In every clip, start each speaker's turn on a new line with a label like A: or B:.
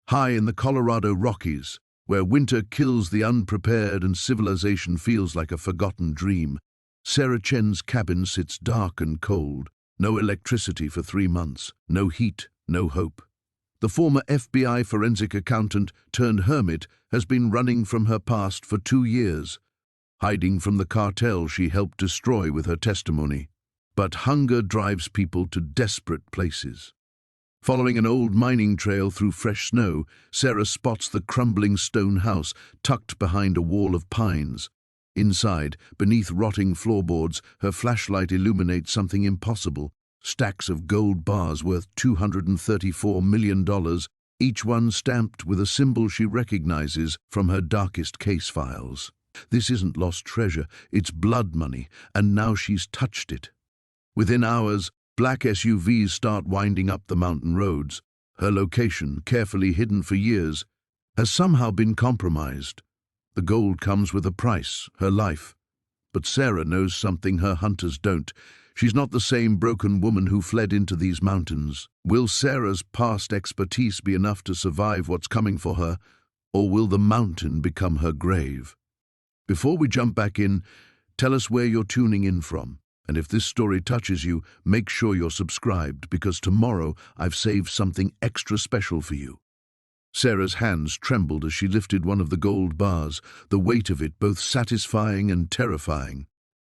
A: High in the Colorado Rockies, where winter kills the unprepared and civilization feels like a forgotten dream, Sarah Chen's cabin sits dark and cold. No electricity for 3 months, no heat, no hope. The former FBI forensic accountant turned hermit has been running from her past for 2 years, hiding from the cartel she helped destroy with her testimony. But hunger drives people to desperate places. Following an old mining trail through fresh snow, Sarah spots the crumbling stone house tucked behind a wall of pines. Inside, beneath rotting floorboards, her flashlight illuminates something impossible. Stacks of gold bars worth $234 million, each one stamped with a symbol she recognizes from her darkest case files. This isn't lost treasure, it's blood money, and now she's touched it. Within hours, black SUVs start winding up the mountain roads. Her location, carefully hidden for years, has somehow been compromised. The gold comes with a price, her life. But Sarah knows something her hunters don't. She's not the same broken woman who fled into these mountains. Will Sarah's past expertise be enough to survive what's coming for her, or will the mountain become her grave? Before we jump back in, tell us where you're tuning in from. And if this story touches you, make sure you're subscribed, because tomorrow I've saved something extra special for you. Sarah's hands trembled as she lifted one of the gold bars, the weight of it both satisfying and terrifying.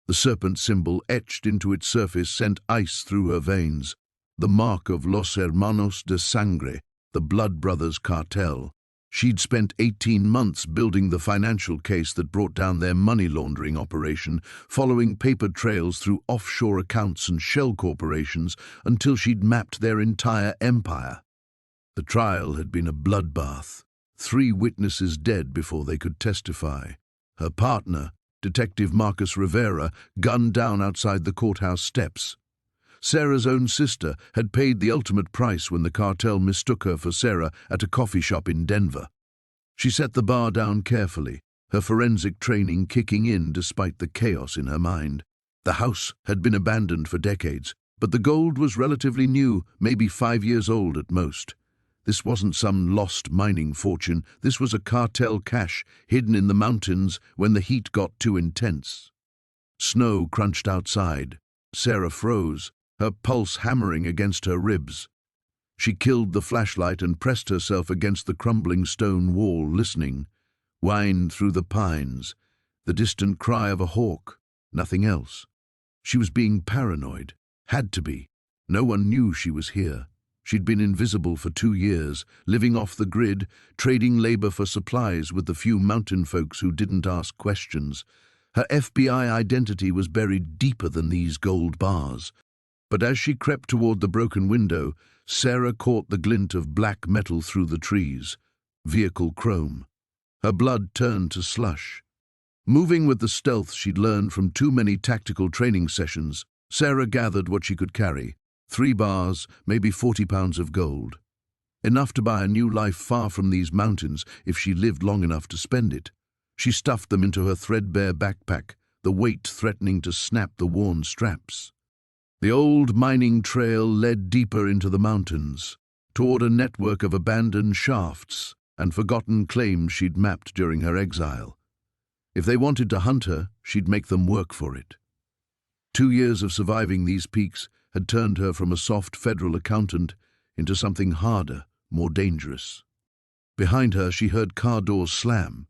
A: The serpent symbol etched into its surface sent ice through her veins, the mark of Los Hermanos de Sangre, the Blood Brothers cartel. She'd spent 18 months building the financial case that brought down their money laundering operation, following paper trails through offshore accounts and shell corporations until she'd mapped their entire empire. The trial had been a bloodbath. 3 witnesses dead before they could testify. Her partner, Detective Marcus Rivera, gunned down outside the courthouse steps. Sarah's own sister had paid the ultimate price when the cartel mistook her for Sarah at a coffee shop in Denver. She set the bar down carefully, her forensic training kicking in despite the chaos in her mind. The house had been abandoned for decades, but the gold was relatively new, maybe 5 years old at most. This wasn't some lost mining fortune, this was a cartel cache hidden in the mountains when the heat got too intense. Snow crunched outside. Sarah froze, her pulse hammering against her ribs. She killed the flashlight and pressed herself against the crumbling stone wall, listening. Whined through the pines, the distant cry of a hawk, nothing else. She was being paranoid. Had to be. No one knew she was here. She'd been invisible for 2 years, living off the grid, trading labor for supplies with the few mountain folks who didn't ask questions. Her FBI identity was buried deeper than these gold bars. But as she crept toward the broken window, Sarah caught the glint of black metal through the trees. Vehicle chrome. Her blood turned to slush. Moving with the stealth she'd learned from too many tactical training sessions, Sarah gathered what she could carry. 3 bars, maybe 40 pounds of gold. Enough to buy a new life far from these mountains if she lived long enough to spend it. She stuffed them into her threadbare backpack, the weight threatening to snap the worn straps. The old mining trail led deeper into the mountains, toward a network of abandoned shafts and forgotten claims she'd mapped during her exile. If they wanted to hunt her, she'd make them work for it. 2 years of surviving these peaks had turned her from a soft federal accountant into something harder, more dangerous. Behind her, she heard car doors slam.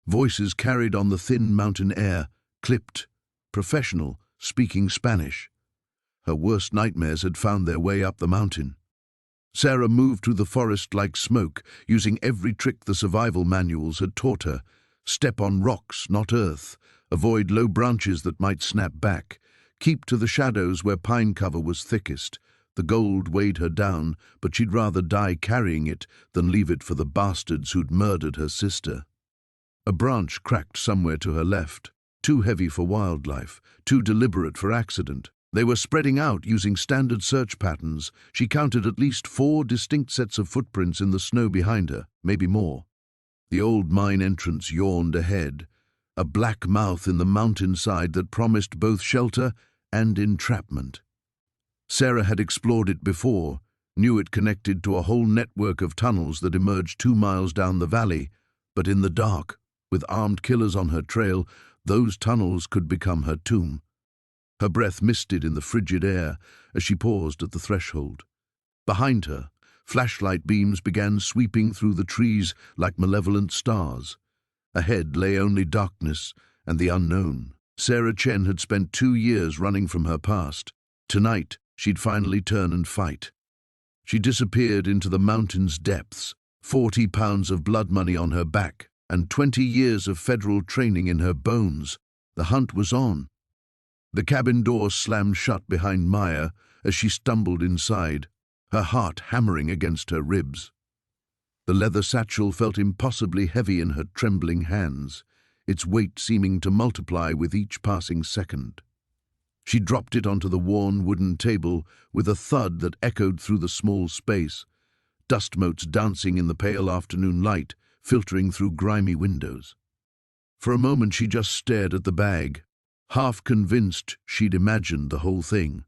A: Voices carried on the thin mountain air, clipped, professional, speaking Spanish. Her worst nightmares had found their way up the mountain. Sarah moved through the forest like smoke, using every trick the survival manuals had taught her. Step on rocks, not earth. Avoid low branches that might snap back. Keep to the shadows where pine cover was thickest. The gold weighed her down, but she'd rather die carrying it than leave it for the bastards who'd murdered her sister. A branch cracked somewhere to her left, too heavy for wildlife, too deliberate for accident. They were spreading out using standard search patterns. She counted at least 4 distinct sets of footprints in the snow behind her, maybe more. The old mine entrance yawned ahead, a black mouth in the mountainside that promised both shelter and entrapment. Sarah had explored it before, knew it connected to a whole network of tunnels that emerged 2 miles down the valley, but in the dark, with armed killers on her trail, those tunnels could become her tomb. Her breath misted in the frigid air as she paused at the threshold. Behind her, flashlight beams began sweeping through the trees like malevolent stars. Ahead lay only darkness and the unknown. Sarah Chen had spent 2 years running from her past. Tonight, she'd finally turn and fight. She disappeared into the mountain's depths, 40 pounds of blood money on her back, and 20 years of federal training in her bones. The hunt was on. The cabin door slammed shut behind Maya as she stumbled inside, her heart hammering against her ribs. The leather satchel felt impossibly heavy in her trembling hands, its weight seeming to multiply with each passing second. She dropped it onto the worn wooden table with a thud that echoed through the small space, dust motes dancing in the pale afternoon light, filtering through grimy windows. For a moment she just stared at the bag, half convinced she'd imagined the whole thing.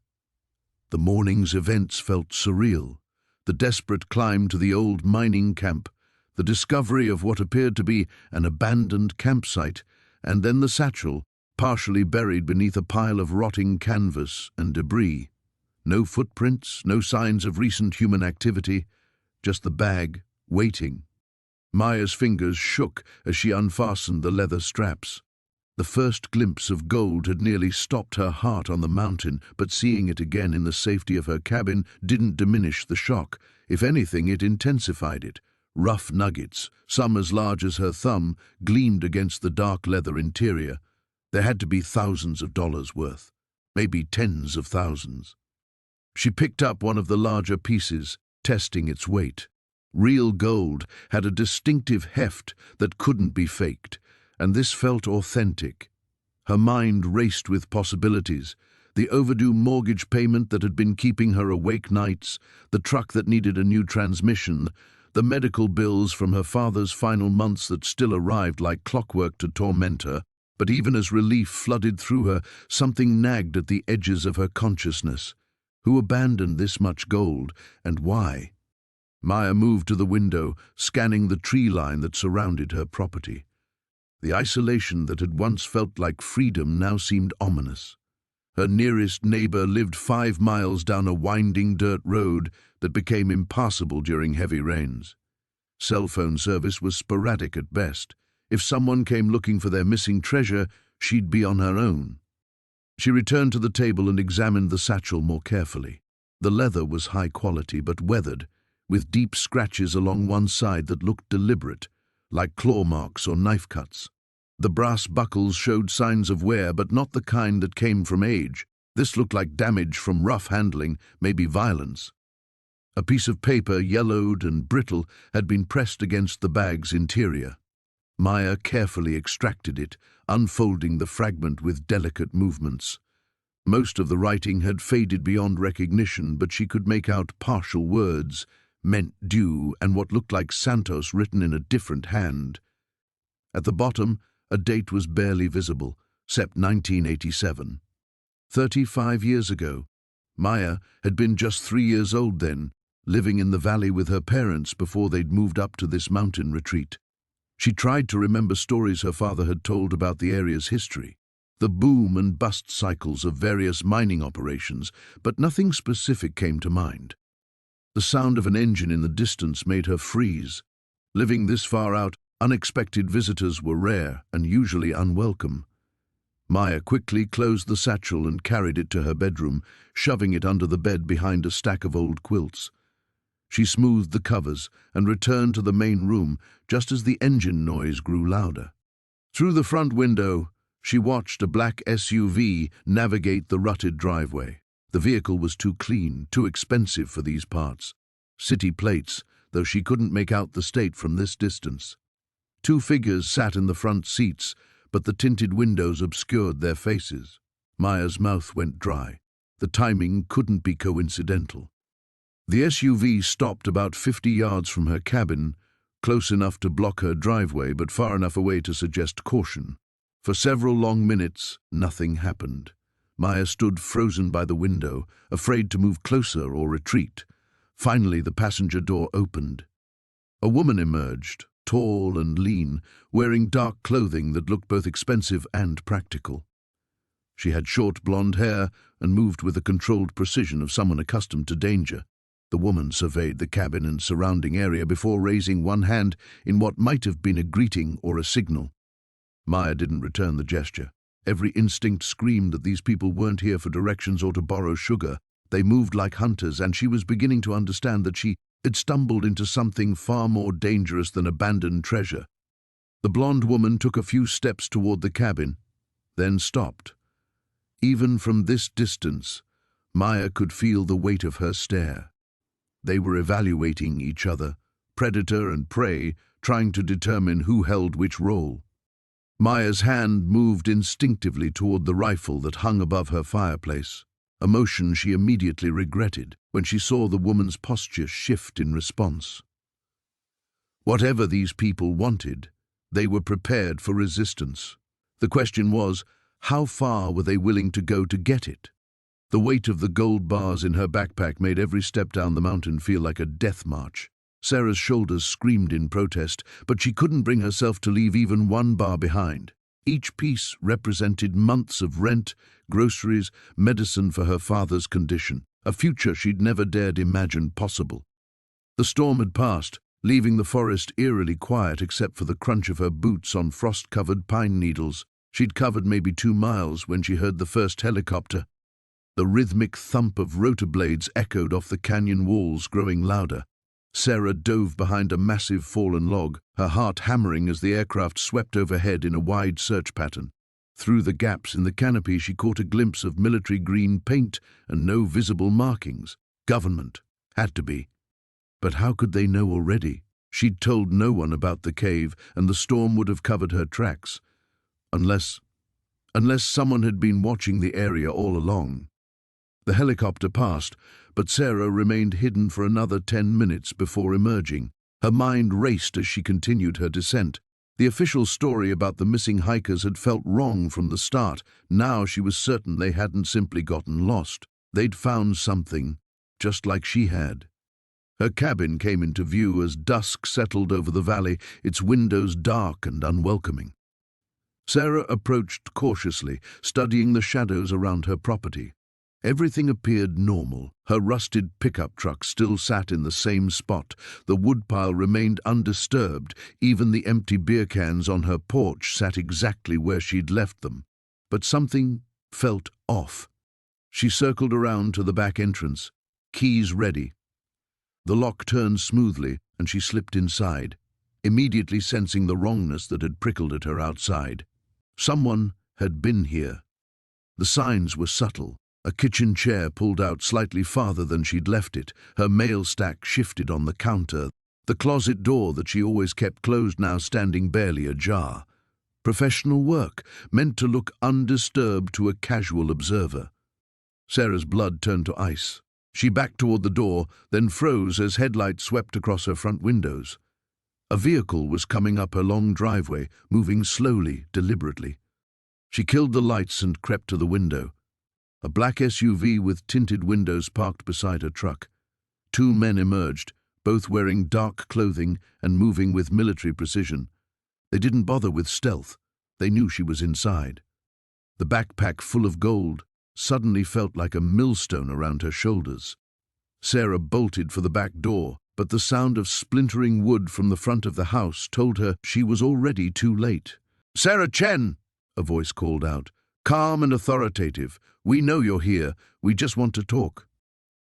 A: The morning's events felt surreal. The desperate climb to the old mining camp, the discovery of what appeared to be an abandoned campsite, and then the satchel, partially buried beneath a pile of rotting canvas and debris. No footprints, no signs of recent human activity, just the bag, waiting. Maya's fingers shook as she unfastened the leather straps. The first glimpse of gold had nearly stopped her heart on the mountain, but seeing it again in the safety of her cabin didn't diminish the shock. If anything, it intensified it. Rough nuggets, some as large as her thumb, gleamed against the dark leather interior. There had to be thousands of dollars worth, maybe tens of thousands. She picked up one of the larger pieces, testing its weight. Real gold had a distinctive heft that couldn't be faked, and this felt authentic. Her mind raced with possibilities. The overdue mortgage payment that had been keeping her awake nights, the truck that needed a new transmission, the medical bills from her father's final months that still arrived like clockwork to torment her. But even as relief flooded through her, something nagged at the edges of her consciousness. Who abandoned this much gold, and why? Maya moved to the window, scanning the tree line that surrounded her property. The isolation that had once felt like freedom now seemed ominous. Her nearest neighbor lived 5 miles down a winding dirt road that became impassable during heavy rains. Cell phone service was sporadic at best. If someone came looking for their missing treasure, she'd be on her own. She returned to the table and examined the satchel more carefully. The leather was high quality but weathered, with deep scratches along one side that looked deliberate, like claw marks or knife cuts. The brass buckles showed signs of wear, but not the kind that came from age. This looked like damage from rough handling, maybe violence. A piece of paper, yellowed and brittle, had been pressed against the bag's interior. Maya carefully extracted it, unfolding the fragment with delicate movements. Most of the writing had faded beyond recognition, but she could make out partial words, meant due, and what looked like Santos written in a different hand. At the bottom, a date was barely visible, Sept 1987. 35 years ago. Maya had been just 3 years old then, living in the valley with her parents before they'd moved up to this mountain retreat. She tried to remember stories her father had told about the area's history, the boom and bust cycles of various mining operations, but nothing specific came to mind. The sound of an engine in the distance made her freeze. Living this far out, unexpected visitors were rare and usually unwelcome. Maya quickly closed the satchel and carried it to her bedroom, shoving it under the bed behind a stack of old quilts. She smoothed the covers and returned to the main room just as the engine noise grew louder. Through the front window, she watched a black SUV navigate the rutted driveway. The vehicle was too clean, too expensive for these parts. City plates, though she couldn't make out the state from this distance. 2 figures sat in the front seats, but the tinted windows obscured their faces. Maya's mouth went dry. The timing couldn't be coincidental. The SUV stopped about 50 yards from her cabin, close enough to block her driveway but far enough away to suggest caution. For several long minutes, nothing happened. Maya stood frozen by the window, afraid to move closer or retreat. Finally, the passenger door opened. A woman emerged, tall and lean, wearing dark clothing that looked both expensive and practical. She had short blonde hair and moved with the controlled precision of someone accustomed to danger. The woman surveyed the cabin and surrounding area before raising one hand in what might have been a greeting or a signal. Maya didn't return the gesture. Every instinct screamed that these people weren't here for directions or to borrow sugar. They moved like hunters, and she was beginning to understand that she had stumbled into something far more dangerous than abandoned treasure. The blonde woman took a few steps toward the cabin, then stopped. Even from this distance, Maya could feel the weight of her stare. They were evaluating each other, predator and prey, trying to determine who held which role. Maya's hand moved instinctively toward the rifle that hung above her fireplace, a motion she immediately regretted when she saw the woman's posture shift in response. Whatever these people wanted, they were prepared for resistance. The question was, how far were they willing to go to get it? The weight of the gold bars in her backpack made every step down the mountain feel like a death march. Sarah's shoulders screamed in protest, but she couldn't bring herself to leave even one bar behind. Each piece represented months of rent, groceries, medicine for her father's condition, a future she'd never dared imagine possible. The storm had passed, leaving the forest eerily quiet except for the crunch of her boots on frost-covered pine needles. She'd covered maybe 2 miles when she heard the first helicopter. The rhythmic thump of rotor blades echoed off the canyon walls, growing louder. Sarah dove behind a massive fallen log, her heart hammering as the aircraft swept overhead in a wide search pattern. Through the gaps in the canopy, she caught a glimpse of military green paint and no visible markings. Government. Had to be. But how could they know already? She'd told no one about the cave, and the storm would have covered her tracks. Unless someone had been watching the area all along. The helicopter passed, but Sarah remained hidden for another 10 minutes before emerging. Her mind raced as she continued her descent. The official story about the missing hikers had felt wrong from the start. Now she was certain they hadn't simply gotten lost. They'd found something, just like she had. Her cabin came into view as dusk settled over the valley, its windows dark and unwelcoming. Sarah approached cautiously, studying the shadows around her property. Everything appeared normal. Her rusted pickup truck still sat in the same spot. The woodpile remained undisturbed. Even the empty beer cans on her porch sat exactly where she'd left them. But something felt off. She circled around to the back entrance, keys ready. The lock turned smoothly, and she slipped inside, immediately sensing the wrongness that had prickled at her outside. Someone had been here. The signs were subtle. A kitchen chair pulled out slightly farther than she'd left it. Her mail stack shifted on the counter. The closet door that she always kept closed now standing barely ajar. Professional work, meant to look undisturbed to a casual observer. Sarah's blood turned to ice. She backed toward the door, then froze as headlights swept across her front windows. A vehicle was coming up her long driveway, moving slowly, deliberately. She killed the lights and crept to the window. A black SUV with tinted windows parked beside her truck. 2 men emerged, both wearing dark clothing and moving with military precision. They didn't bother with stealth. They knew she was inside. The backpack full of gold suddenly felt like a millstone around her shoulders. Sarah bolted for the back door, but the sound of splintering wood from the front of the house told her she was already too late. "Sarah Chen!" a voice called out, calm and authoritative. "We know you're here. We just want to talk."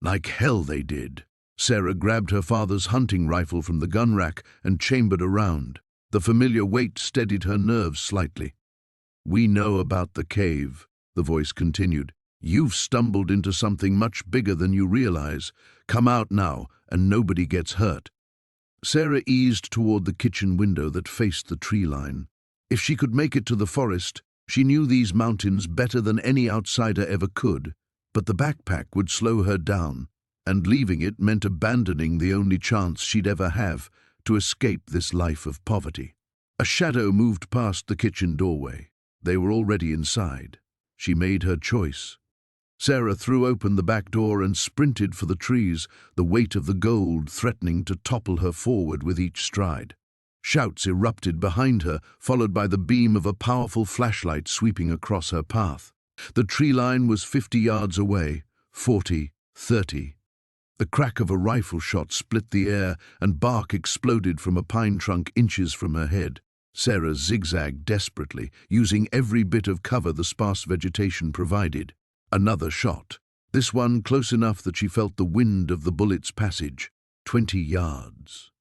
A: Like hell they did. Sarah grabbed her father's hunting rifle from the gun rack and chambered a round. The familiar weight steadied her nerves slightly. "We know about the cave," the voice continued. "You've stumbled into something much bigger than you realize. Come out now, and nobody gets hurt." Sarah eased toward the kitchen window that faced the tree line. If she could make it to the forest, she knew these mountains better than any outsider ever could, but the backpack would slow her down, and leaving it meant abandoning the only chance she'd ever have to escape this life of poverty. A shadow moved past the kitchen doorway. They were already inside. She made her choice. Sarah threw open the back door and sprinted for the trees, the weight of the gold threatening to topple her forward with each stride. Shouts erupted behind her, followed by the beam of a powerful flashlight sweeping across her path. The tree line was 50 yards away, 40, 30. The crack of a rifle shot split the air, and bark exploded from a pine trunk inches from her head. Sarah zigzagged desperately, using every bit of cover the sparse vegetation provided. Another shot, this one close enough that she felt the wind of the bullet's passage. 20 yards.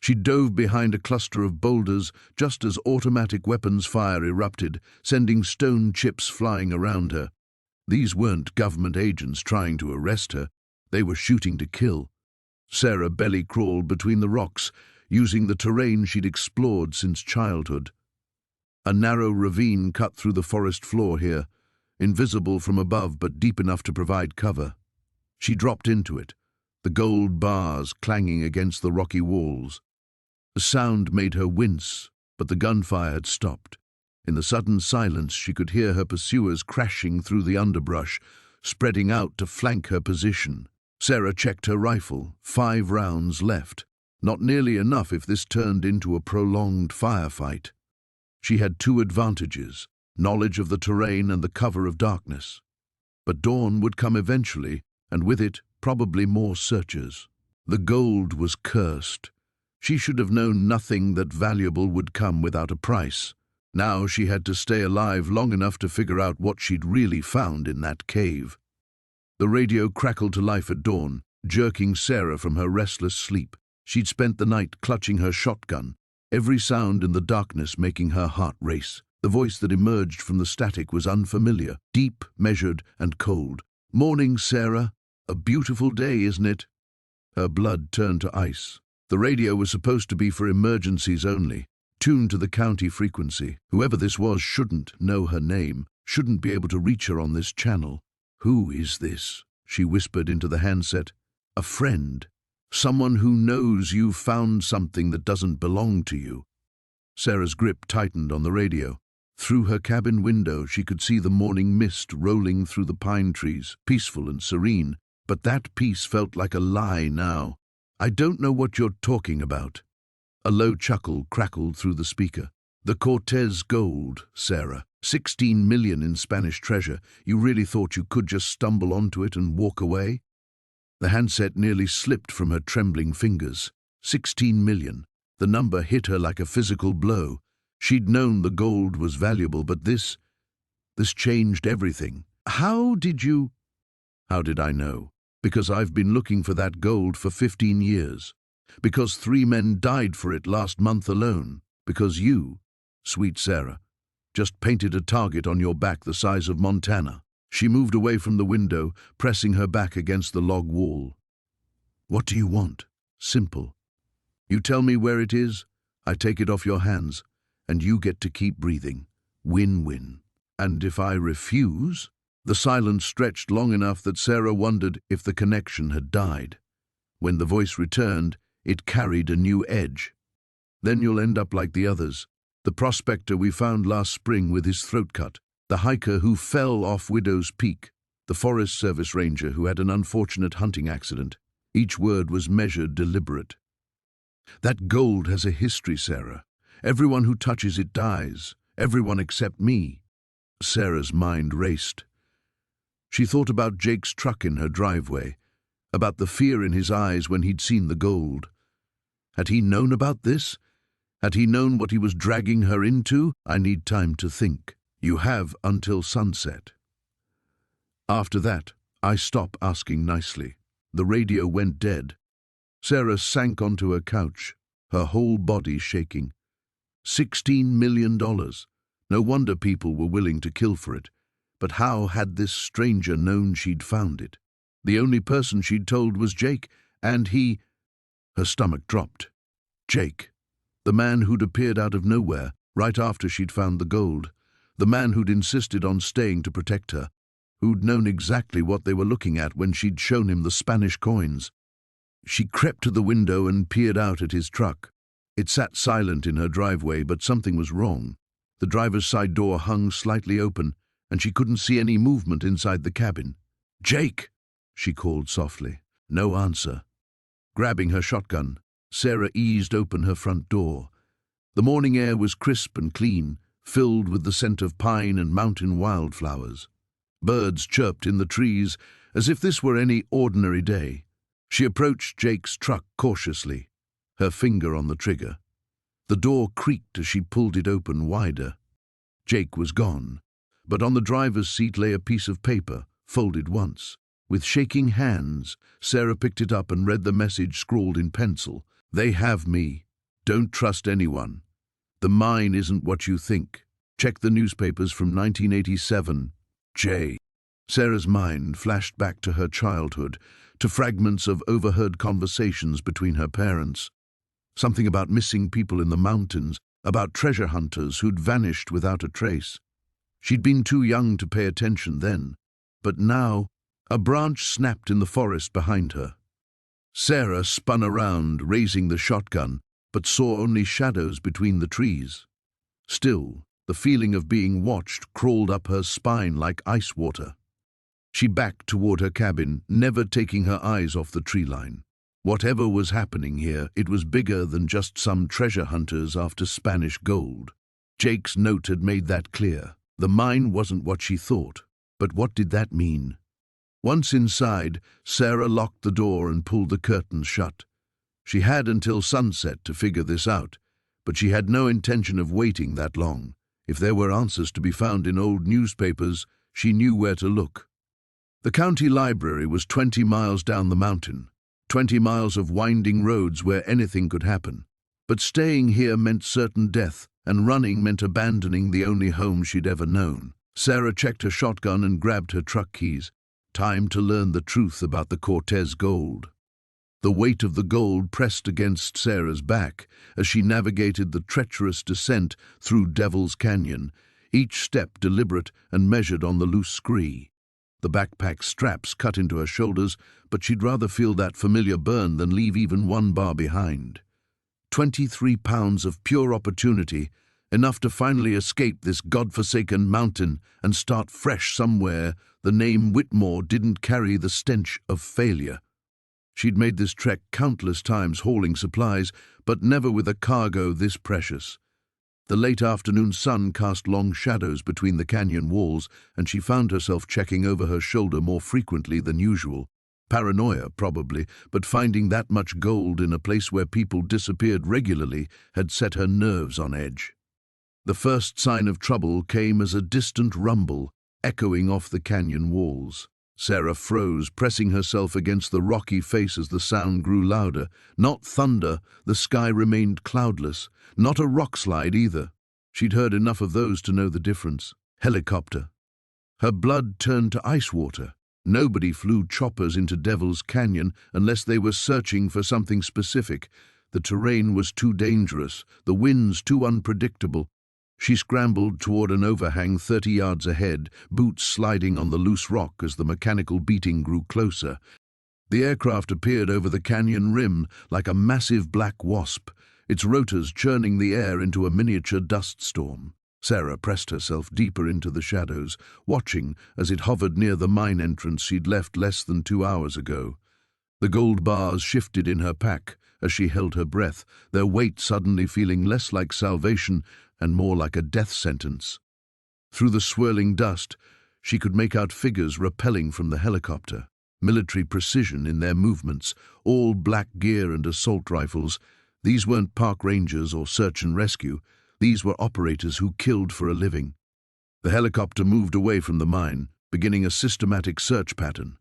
A: She dove behind a cluster of boulders just as automatic weapons fire erupted, sending stone chips flying around her. These weren't government agents trying to arrest her. They were shooting to kill. Sarah belly crawled between the rocks, using the terrain she'd explored since childhood. A narrow ravine cut through the forest floor here, invisible from above but deep enough to provide cover. She dropped into it, the gold bars clanging against the rocky walls. The sound made her wince, but the gunfire had stopped. In the sudden silence, she could hear her pursuers crashing through the underbrush, spreading out to flank her position. Sarah checked her rifle, 5 rounds left. Not nearly enough if this turned into a prolonged firefight. She had 2 advantages: knowledge of the terrain and the cover of darkness. But dawn would come eventually, and with it, probably more searchers. The gold was cursed. She should have known nothing that valuable would come without a price. Now she had to stay alive long enough to figure out what she'd really found in that cave. The radio crackled to life at dawn, jerking Sarah from her restless sleep. She'd spent the night clutching her shotgun, every sound in the darkness making her heart race. The voice that emerged from the static was unfamiliar, deep, measured, and cold. "Morning, Sarah. A beautiful day, isn't it?" Her blood turned to ice. The radio was supposed to be for emergencies only, tuned to the county frequency. Whoever this was shouldn't know her name, shouldn't be able to reach her on this channel. "Who is this?" she whispered into the handset. "A friend. Someone who knows you've found something that doesn't belong to you." Sarah's grip tightened on the radio. Through her cabin window, she could see the morning mist rolling through the pine trees, peaceful and serene, but that peace felt like a lie now. "I don't know what you're talking about." A low chuckle crackled through the speaker. "The Cortez gold, Sarah. 16 million in Spanish treasure. You really thought you could just stumble onto it and walk away?" The handset nearly slipped from her trembling fingers. 16 million. The number hit her like a physical blow. She'd known the gold was valuable, but this changed everything. "How did you—" "How did I know? Because I've been looking for that gold for 15 years. Because 3 men died for it last month alone. Because you, sweet Sarah, just painted a target on your back the size of Montana." She moved away from the window, pressing her back against the log wall. "What do you want? Simple. You tell me where it is, I take it off your hands, and you get to keep breathing. Win-win. And if I refuse—" The silence stretched long enough that Sarah wondered if the connection had died. When the voice returned, it carried a new edge. "Then you'll end up like the others. The prospector we found last spring with his throat cut. The hiker who fell off Widow's Peak. The Forest Service ranger who had an unfortunate hunting accident." Each word was measured, deliberate. "That gold has a history, Sarah. Everyone who touches it dies. Everyone except me." Sarah's mind raced. She thought about Jake's truck in her driveway, about the fear in his eyes when he'd seen the gold. Had he known about this? Had he known what he was dragging her into? "I need time to think. You have until sunset. After that, I stop asking nicely." The radio went dead. Sarah sank onto her couch, her whole body shaking. $16 million. No wonder people were willing to kill for it. But how had this stranger known she'd found it? The only person she'd told was Jake, and he— Her stomach dropped. Jake. The man who'd appeared out of nowhere, right after she'd found the gold. The man who'd insisted on staying to protect her. Who'd known exactly what they were looking at when she'd shown him the Spanish coins. She crept to the window and peered out at his truck. It sat silent in her driveway, but something was wrong. The driver's side door hung slightly open, and she couldn't see any movement inside the cabin. "Jake!" she called softly. No answer. Grabbing her shotgun, Sarah eased open her front door. The morning air was crisp and clean, filled with the scent of pine and mountain wildflowers. Birds chirped in the trees as if this were any ordinary day. She approached Jake's truck cautiously, her finger on the trigger. The door creaked as she pulled it open wider. Jake was gone, but on the driver's seat lay a piece of paper, folded once. With shaking hands, Sarah picked it up and read the message scrawled in pencil. "They have me. Don't trust anyone. The mine isn't what you think. Check the newspapers from 1987. J." Sarah's mind flashed back to her childhood, to fragments of overheard conversations between her parents. Something about missing people in the mountains, about treasure hunters who'd vanished without a trace. She'd been too young to pay attention then, but now a branch snapped in the forest behind her. Sarah spun around, raising the shotgun, but saw only shadows between the trees. Still, the feeling of being watched crawled up her spine like ice water. She backed toward her cabin, never taking her eyes off the tree line. Whatever was happening here, it was bigger than just some treasure hunters after Spanish gold. Jake's note had made that clear. The mine wasn't what she thought. But what did that mean? Once inside, Sarah locked the door and pulled the curtains shut. She had until sunset to figure this out, but she had no intention of waiting that long. If there were answers to be found in old newspapers, she knew where to look. The county library was 20 miles down the mountain, 20 miles of winding roads where anything could happen. But staying here meant certain death, and running meant abandoning the only home she'd ever known. Sarah checked her shotgun and grabbed her truck keys. Time to learn the truth about the Cortez gold. The weight of the gold pressed against Sarah's back as she navigated the treacherous descent through Devil's Canyon, each step deliberate and measured on the loose scree. The backpack straps cut into her shoulders, but she'd rather feel that familiar burn than leave even one bar behind. 23 pounds of pure opportunity, enough to finally escape this godforsaken mountain and start fresh somewhere. The name Whitmore didn't carry the stench of failure. She'd made this trek countless times hauling supplies, but never with a cargo this precious. The late afternoon sun cast long shadows between the canyon walls, and she found herself checking over her shoulder more frequently than usual. Paranoia, probably, but finding that much gold in a place where people disappeared regularly had set her nerves on edge. The first sign of trouble came as a distant rumble, echoing off the canyon walls. Sarah froze, pressing herself against the rocky face as the sound grew louder. Not thunder, the sky remained cloudless. Not a rock slide either. She'd heard enough of those to know the difference. Helicopter. Her blood turned to ice water. Nobody flew choppers into Devil's Canyon unless they were searching for something specific. The terrain was too dangerous, the winds too unpredictable. She scrambled toward an overhang 30 yards ahead, boots sliding on the loose rock as the mechanical beating grew closer. The aircraft appeared over the canyon rim like a massive black wasp, its rotors churning the air into a miniature dust storm. Sarah pressed herself deeper into the shadows, watching as it hovered near the mine entrance she'd left less than 2 hours ago. The gold bars shifted in her pack as she held her breath, their weight suddenly feeling less like salvation and more like a death sentence. Through the swirling dust, she could make out figures rappelling from the helicopter, military precision in their movements, all black gear and assault rifles. These weren't park rangers or search and rescue. These were operators who killed for a living. The helicopter moved away from the mine, beginning a systematic search pattern.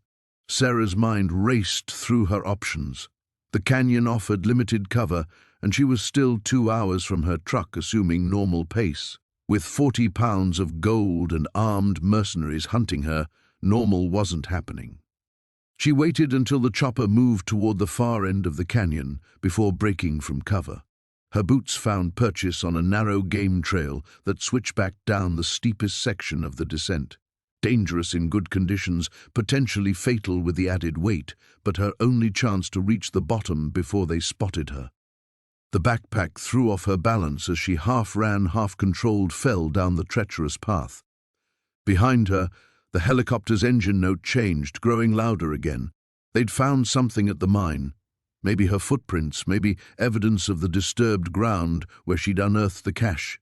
A: Sarah's mind raced through her options. The canyon offered limited cover, and she was still 2 hours from her truck, assuming normal pace. With 40 pounds of gold and armed mercenaries hunting her, normal wasn't happening. She waited until the chopper moved toward the far end of the canyon before breaking from cover. Her boots found purchase on a narrow game trail that switched back down the steepest section of the descent. Dangerous in good conditions, potentially fatal with the added weight, but her only chance to reach the bottom before they spotted her. The backpack threw off her balance as she half ran, half controlled, fell down the treacherous path. Behind her, The helicopter's engine note changed, growing louder again. They'd found something at the mine. Maybe her footprints, maybe evidence of the disturbed ground where she'd unearthed the cache.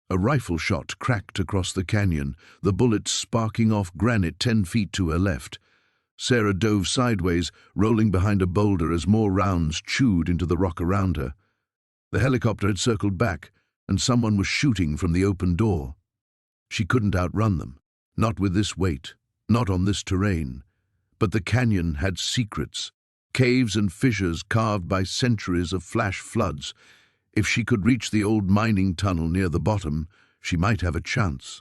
A: A rifle shot cracked across the canyon, the bullet sparking off granite 10 feet to her left. Sarah dove sideways, rolling behind a boulder as more rounds chewed into the rock around her. The helicopter had circled back, and someone was shooting from the open door. She couldn't outrun them, not with this weight, not on this terrain. But the canyon had secrets, caves and fissures carved by centuries of flash floods. If she could reach the old mining tunnel near the bottom, she might have a chance.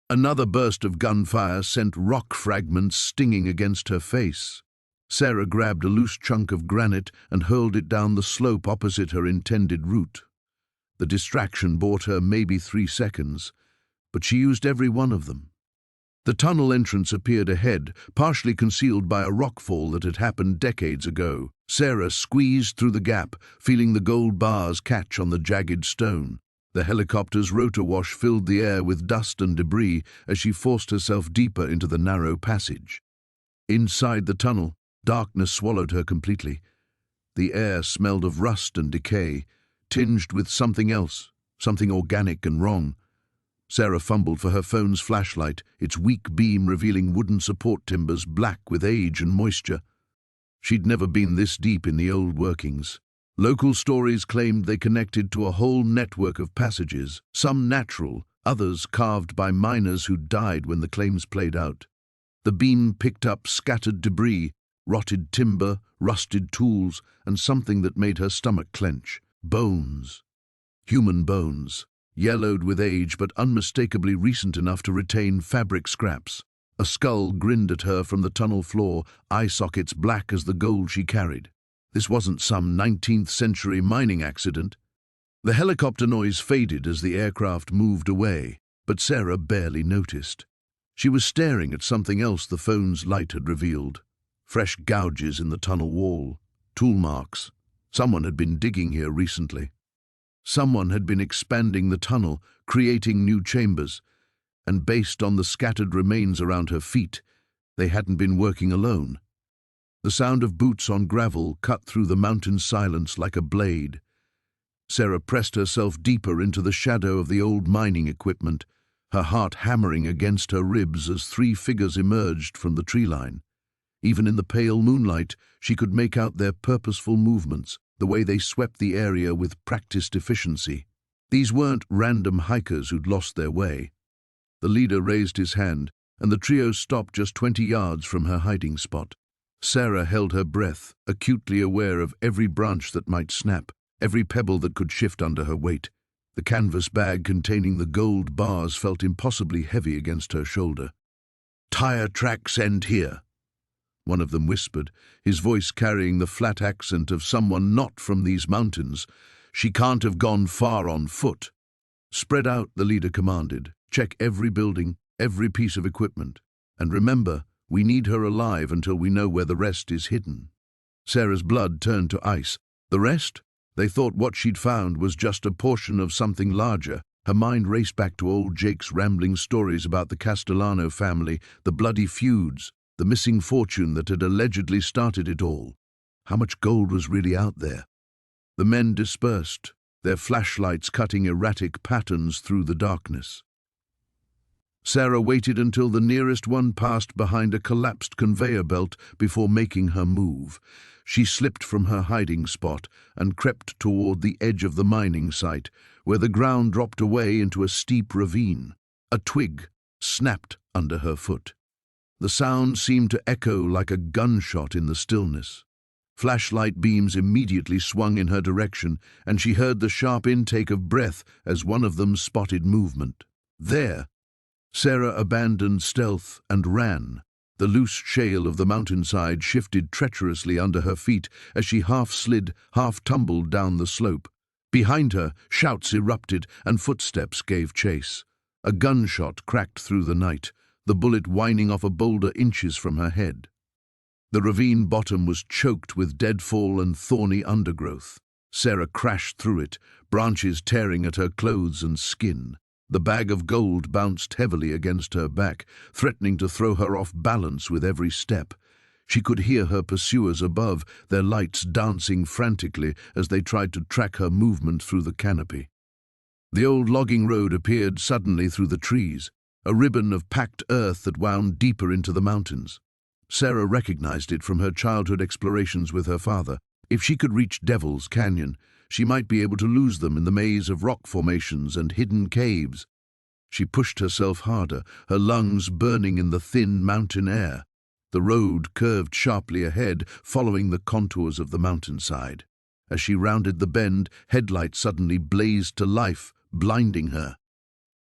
A: Another burst of gunfire sent rock fragments stinging against her face. Sarah grabbed a loose chunk of granite and hurled it down the slope opposite her intended route. The distraction bought her maybe 3 seconds, but she used every one of them. The tunnel entrance appeared ahead, partially concealed by a rockfall that had happened decades ago. Sarah squeezed through the gap, feeling the gold bars catch on the jagged stone. The helicopter's rotor wash filled the air with dust and debris as she forced herself deeper into the narrow passage. Inside the tunnel, darkness swallowed her completely. The air smelled of rust and decay, tinged with something else, something organic and wrong. Sarah fumbled for her phone's flashlight, its weak beam revealing wooden support timbers black with age and moisture. She'd never been this deep in the old workings. Local stories claimed they connected to a whole network of passages, some natural, others carved by miners who died when the claims played out. The beam picked up scattered debris, rotted timber, rusted tools, and something that made her stomach clench. Bones. Human bones. Yellowed with age but unmistakably recent enough to retain fabric scraps. A skull grinned at her from the tunnel floor, eye sockets black as the gold she carried. This wasn't some 19th century mining accident. The helicopter noise faded as the aircraft moved away, but Sarah barely noticed. She was staring at something else the phone's light had revealed. Fresh gouges in the tunnel wall, tool marks. Someone had been digging here recently. Someone had been expanding the tunnel, creating new chambers, and based on the scattered remains around her feet, they hadn't been working alone. The sound of boots on gravel cut through the mountain silence like a blade. Sarah pressed herself deeper into the shadow of the old mining equipment, her heart hammering against her ribs as 3 figures emerged from the tree line. Even in the pale moonlight, she could make out their purposeful movements, the way they swept the area with practiced efficiency. These weren't random hikers who'd lost their way. The leader raised his hand, and the trio stopped just 20 yards from her hiding spot. Sarah held her breath, acutely aware of every branch that might snap, every pebble that could shift under her weight. The canvas bag containing the gold bars felt impossibly heavy against her shoulder. "Tire tracks end here," one of them whispered, his voice carrying the flat accent of someone not from these mountains. "She can't have gone far on foot." "Spread out," the leader commanded. "Check every building, every piece of equipment. And remember, we need her alive until we know where the rest is hidden." Sarah's blood turned to ice. The rest? They thought what she'd found was just a portion of something larger. Her mind raced back to old Jake's rambling stories about the Castellano family, the bloody feuds, the missing fortune that had allegedly started it all. How much gold was really out there? The men dispersed, their flashlights cutting erratic patterns through the darkness. Sarah waited until the nearest one passed behind a collapsed conveyor belt before making her move. She slipped from her hiding spot and crept toward the edge of the mining site, where the ground dropped away into a steep ravine. A twig snapped under her foot. The sound seemed to echo like a gunshot in the stillness. Flashlight beams immediately swung in her direction, and she heard the sharp intake of breath as one of them spotted movement. There! Sarah abandoned stealth and ran. The loose shale of the mountainside shifted treacherously under her feet as she half slid, half tumbled down the slope. Behind her, shouts erupted and footsteps gave chase. A gunshot cracked through the night, the bullet whining off a boulder inches from her head. The ravine bottom was choked with deadfall and thorny undergrowth. Sarah crashed through it, branches tearing at her clothes and skin. The bag of gold bounced heavily against her back, threatening to throw her off balance with every step. She could hear her pursuers above, their lights dancing frantically as they tried to track her movement through the canopy. The old logging road appeared suddenly through the trees, a ribbon of packed earth that wound deeper into the mountains. Sarah recognized it from her childhood explorations with her father. If she could reach Devil's Canyon, she might be able to lose them in the maze of rock formations and hidden caves. She pushed herself harder, her lungs burning in the thin mountain air. The road curved sharply ahead, following the contours of the mountainside. As she rounded the bend, headlights suddenly blazed to life, blinding her.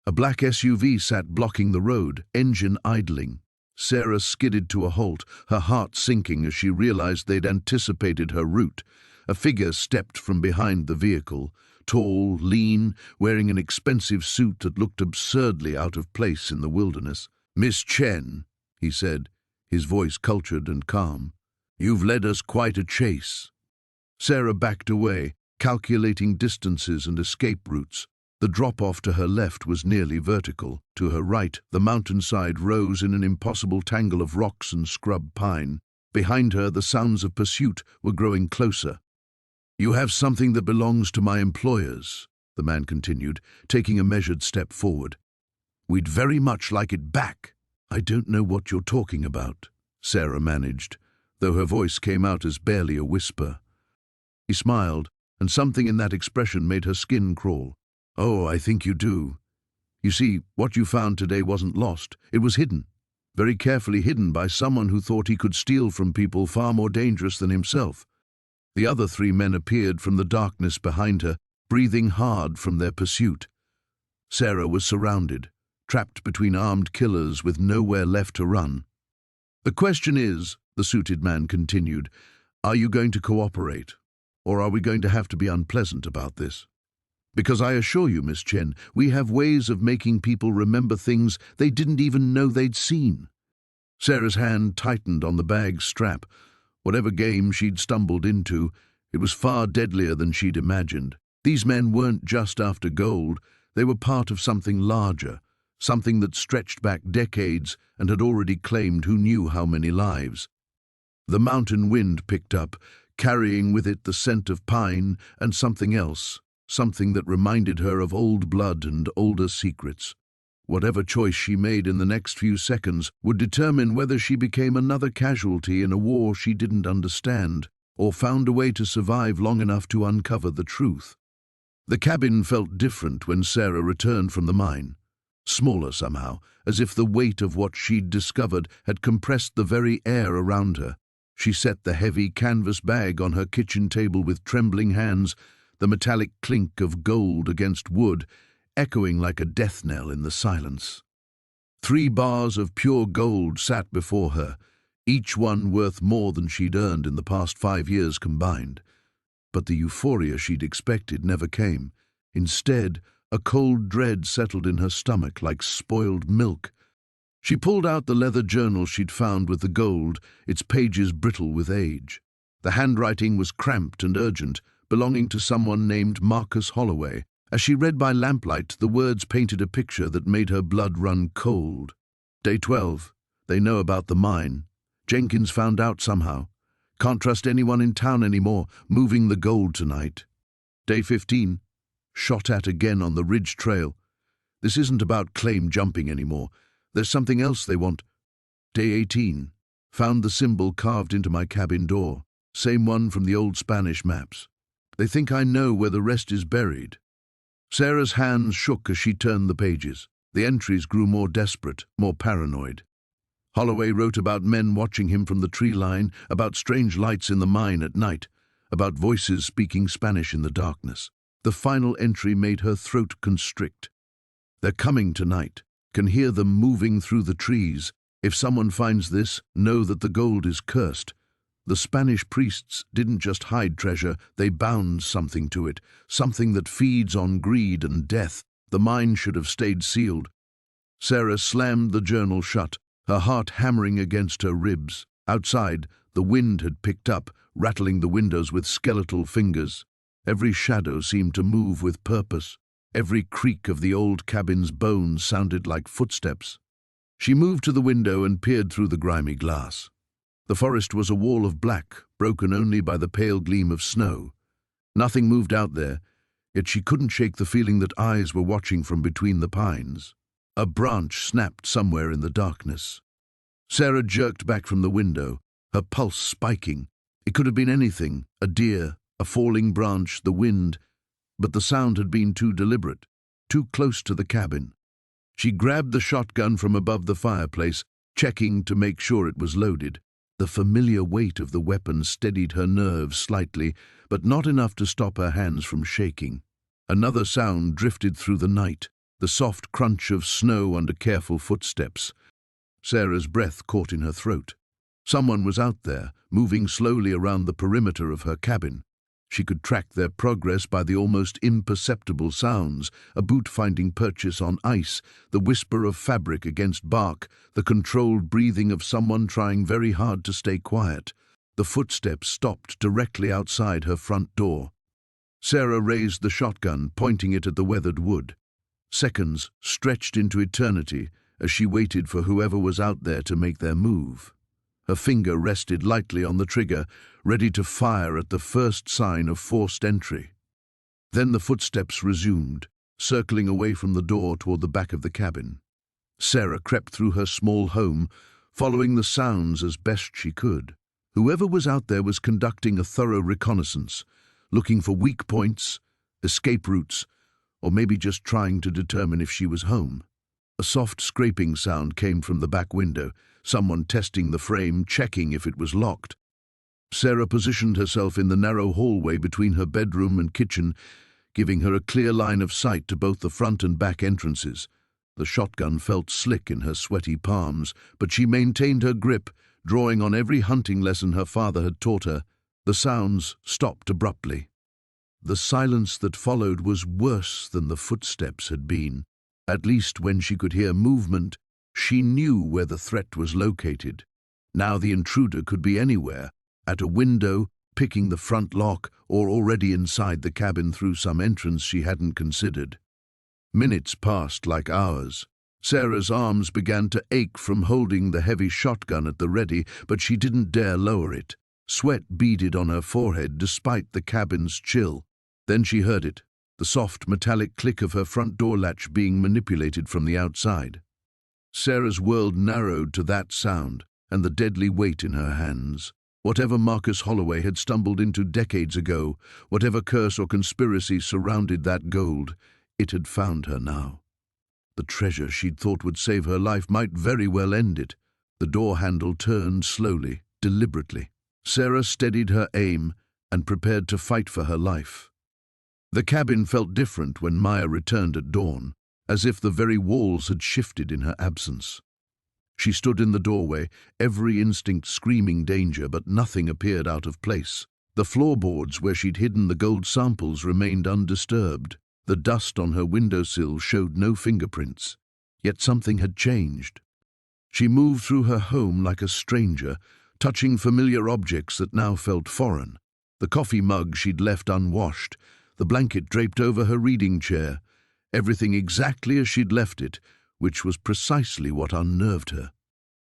A: A black SUV sat blocking the road, engine idling. Sarah skidded to a halt, her heart sinking as she realized they'd anticipated her route. A figure stepped from behind the vehicle, tall, lean, wearing an expensive suit that looked absurdly out of place in the wilderness. "Miss Chen," he said, his voice cultured and calm, "you've led us quite a chase." Sarah backed away, calculating distances and escape routes. The drop-off to her left was nearly vertical. To her right, the mountainside rose in an impossible tangle of rocks and scrub pine. Behind her, the sounds of pursuit were growing closer. "You have something that belongs to my employers," the man continued, taking a measured step forward. "We'd very much like it back." "I don't know what you're talking about," Sarah managed, though her voice came out as barely a whisper. He smiled, and something in that expression made her skin crawl. "Oh, I think you do. You see, what you found today wasn't lost. It was hidden, very carefully hidden by someone who thought he could steal from people far more dangerous than himself." The other three men appeared from the darkness behind her, breathing hard from their pursuit. Sarah was surrounded, trapped between armed killers with nowhere left to run. "The question is," the suited man continued, "are you going to cooperate, or are we going to have to be unpleasant about this? Because I assure you, Miss Chen, we have ways of making people remember things they didn't even know they'd seen." Sarah's hand tightened on the bag's strap. Whatever game she'd stumbled into, it was far deadlier than she'd imagined. These men weren't just after gold, they were part of something larger, something that stretched back decades and had already claimed who knew how many lives. The mountain wind picked up, carrying with it the scent of pine and something else, something that reminded her of old blood and older secrets. Whatever choice she made in the next few seconds would determine whether she became another casualty in a war she didn't understand, or found a way to survive long enough to uncover the truth. The cabin felt different when Sarah returned from the mine. Smaller somehow, as if the weight of what she'd discovered had compressed the very air around her. She set the heavy canvas bag on her kitchen table with trembling hands, the metallic clink of gold against wood, echoing like a death knell in the silence. 3 bars of pure gold sat before her, each one worth more than she'd earned in the past 5 years combined. But the euphoria she'd expected never came. Instead, a cold dread settled in her stomach like spoiled milk. She pulled out the leather journal she'd found with the gold, its pages brittle with age. The handwriting was cramped and urgent, belonging to someone named Marcus Holloway. As she read by lamplight, the words painted a picture that made her blood run cold. Day 12. They know about the mine. Jenkins found out somehow. Can't trust anyone in town anymore, moving the gold tonight. Day 15. Shot at again on the ridge trail. This isn't about claim jumping anymore. There's something else they want. Day 18. Found the symbol carved into my cabin door. Same one from the old Spanish maps. They think I know where the rest is buried. Sarah's hands shook as she turned the pages. The entries grew more desperate, more paranoid. Holloway wrote about men watching him from the tree line, about strange lights in the mine at night, about voices speaking Spanish in the darkness. The final entry made her throat constrict. They're coming tonight. Can hear them moving through the trees. If someone finds this, know that the gold is cursed. The Spanish priests didn't just hide treasure, they bound something to it, something that feeds on greed and death. The mine should have stayed sealed. Sarah slammed the journal shut, her heart hammering against her ribs. Outside, the wind had picked up, rattling the windows with skeletal fingers. Every shadow seemed to move with purpose. Every creak of the old cabin's bones sounded like footsteps. She moved to the window and peered through the grimy glass. The forest was a wall of black, broken only by the pale gleam of snow. Nothing moved out there, yet she couldn't shake the feeling that eyes were watching from between the pines. A branch snapped somewhere in the darkness. Sarah jerked back from the window, her pulse spiking. It could have been anything, a deer, a falling branch, the wind, but the sound had been too deliberate, too close to the cabin. She grabbed the shotgun from above the fireplace, checking to make sure it was loaded. The familiar weight of the weapon steadied her nerves slightly, but not enough to stop her hands from shaking. Another sound drifted through the night, the soft crunch of snow under careful footsteps. Sarah's breath caught in her throat. Someone was out there, moving slowly around the perimeter of her cabin. She could track their progress by the almost imperceptible sounds, a boot finding purchase on ice, the whisper of fabric against bark, the controlled breathing of someone trying very hard to stay quiet. The footsteps stopped directly outside her front door. Sarah raised the shotgun, pointing it at the weathered wood. Seconds stretched into eternity as she waited for whoever was out there to make their move. Her finger rested lightly on the trigger, ready to fire at the first sign of forced entry. Then the footsteps resumed, circling away from the door toward the back of the cabin. Sarah crept through her small home, following the sounds as best she could. Whoever was out there was conducting a thorough reconnaissance, looking for weak points, escape routes, or maybe just trying to determine if she was home. A soft scraping sound came from the back window, someone testing the frame, checking if it was locked. Sarah positioned herself in the narrow hallway between her bedroom and kitchen, giving her a clear line of sight to both the front and back entrances. The shotgun felt slick in her sweaty palms, but she maintained her grip, drawing on every hunting lesson her father had taught her. The sounds stopped abruptly. The silence that followed was worse than the footsteps had been. At least when she could hear movement, she knew where the threat was located. Now the intruder could be anywhere, at a window, picking the front lock, or already inside the cabin through some entrance she hadn't considered. Minutes passed like hours. Sarah's arms began to ache from holding the heavy shotgun at the ready, but she didn't dare lower it. Sweat beaded on her forehead despite the cabin's chill. Then she heard it, the soft metallic click of her front door latch being manipulated from the outside. Sarah's world narrowed to that sound and the deadly weight in her hands. Whatever Marcus Holloway had stumbled into decades ago, whatever curse or conspiracy surrounded that gold, it had found her now. The treasure she'd thought would save her life might very well end it. The door handle turned slowly, deliberately. Sarah steadied her aim and prepared to fight for her life. The cabin felt different when Maya returned at dawn, as if the very walls had shifted in her absence. She stood in the doorway, every instinct screaming danger, but nothing appeared out of place. The floorboards where she'd hidden the gold samples remained undisturbed. The dust on her windowsill showed no fingerprints, yet something had changed. She moved through her home like a stranger, touching familiar objects that now felt foreign. The coffee mug she'd left unwashed, the blanket draped over her reading chair, everything exactly as she'd left it, which was precisely what unnerved her.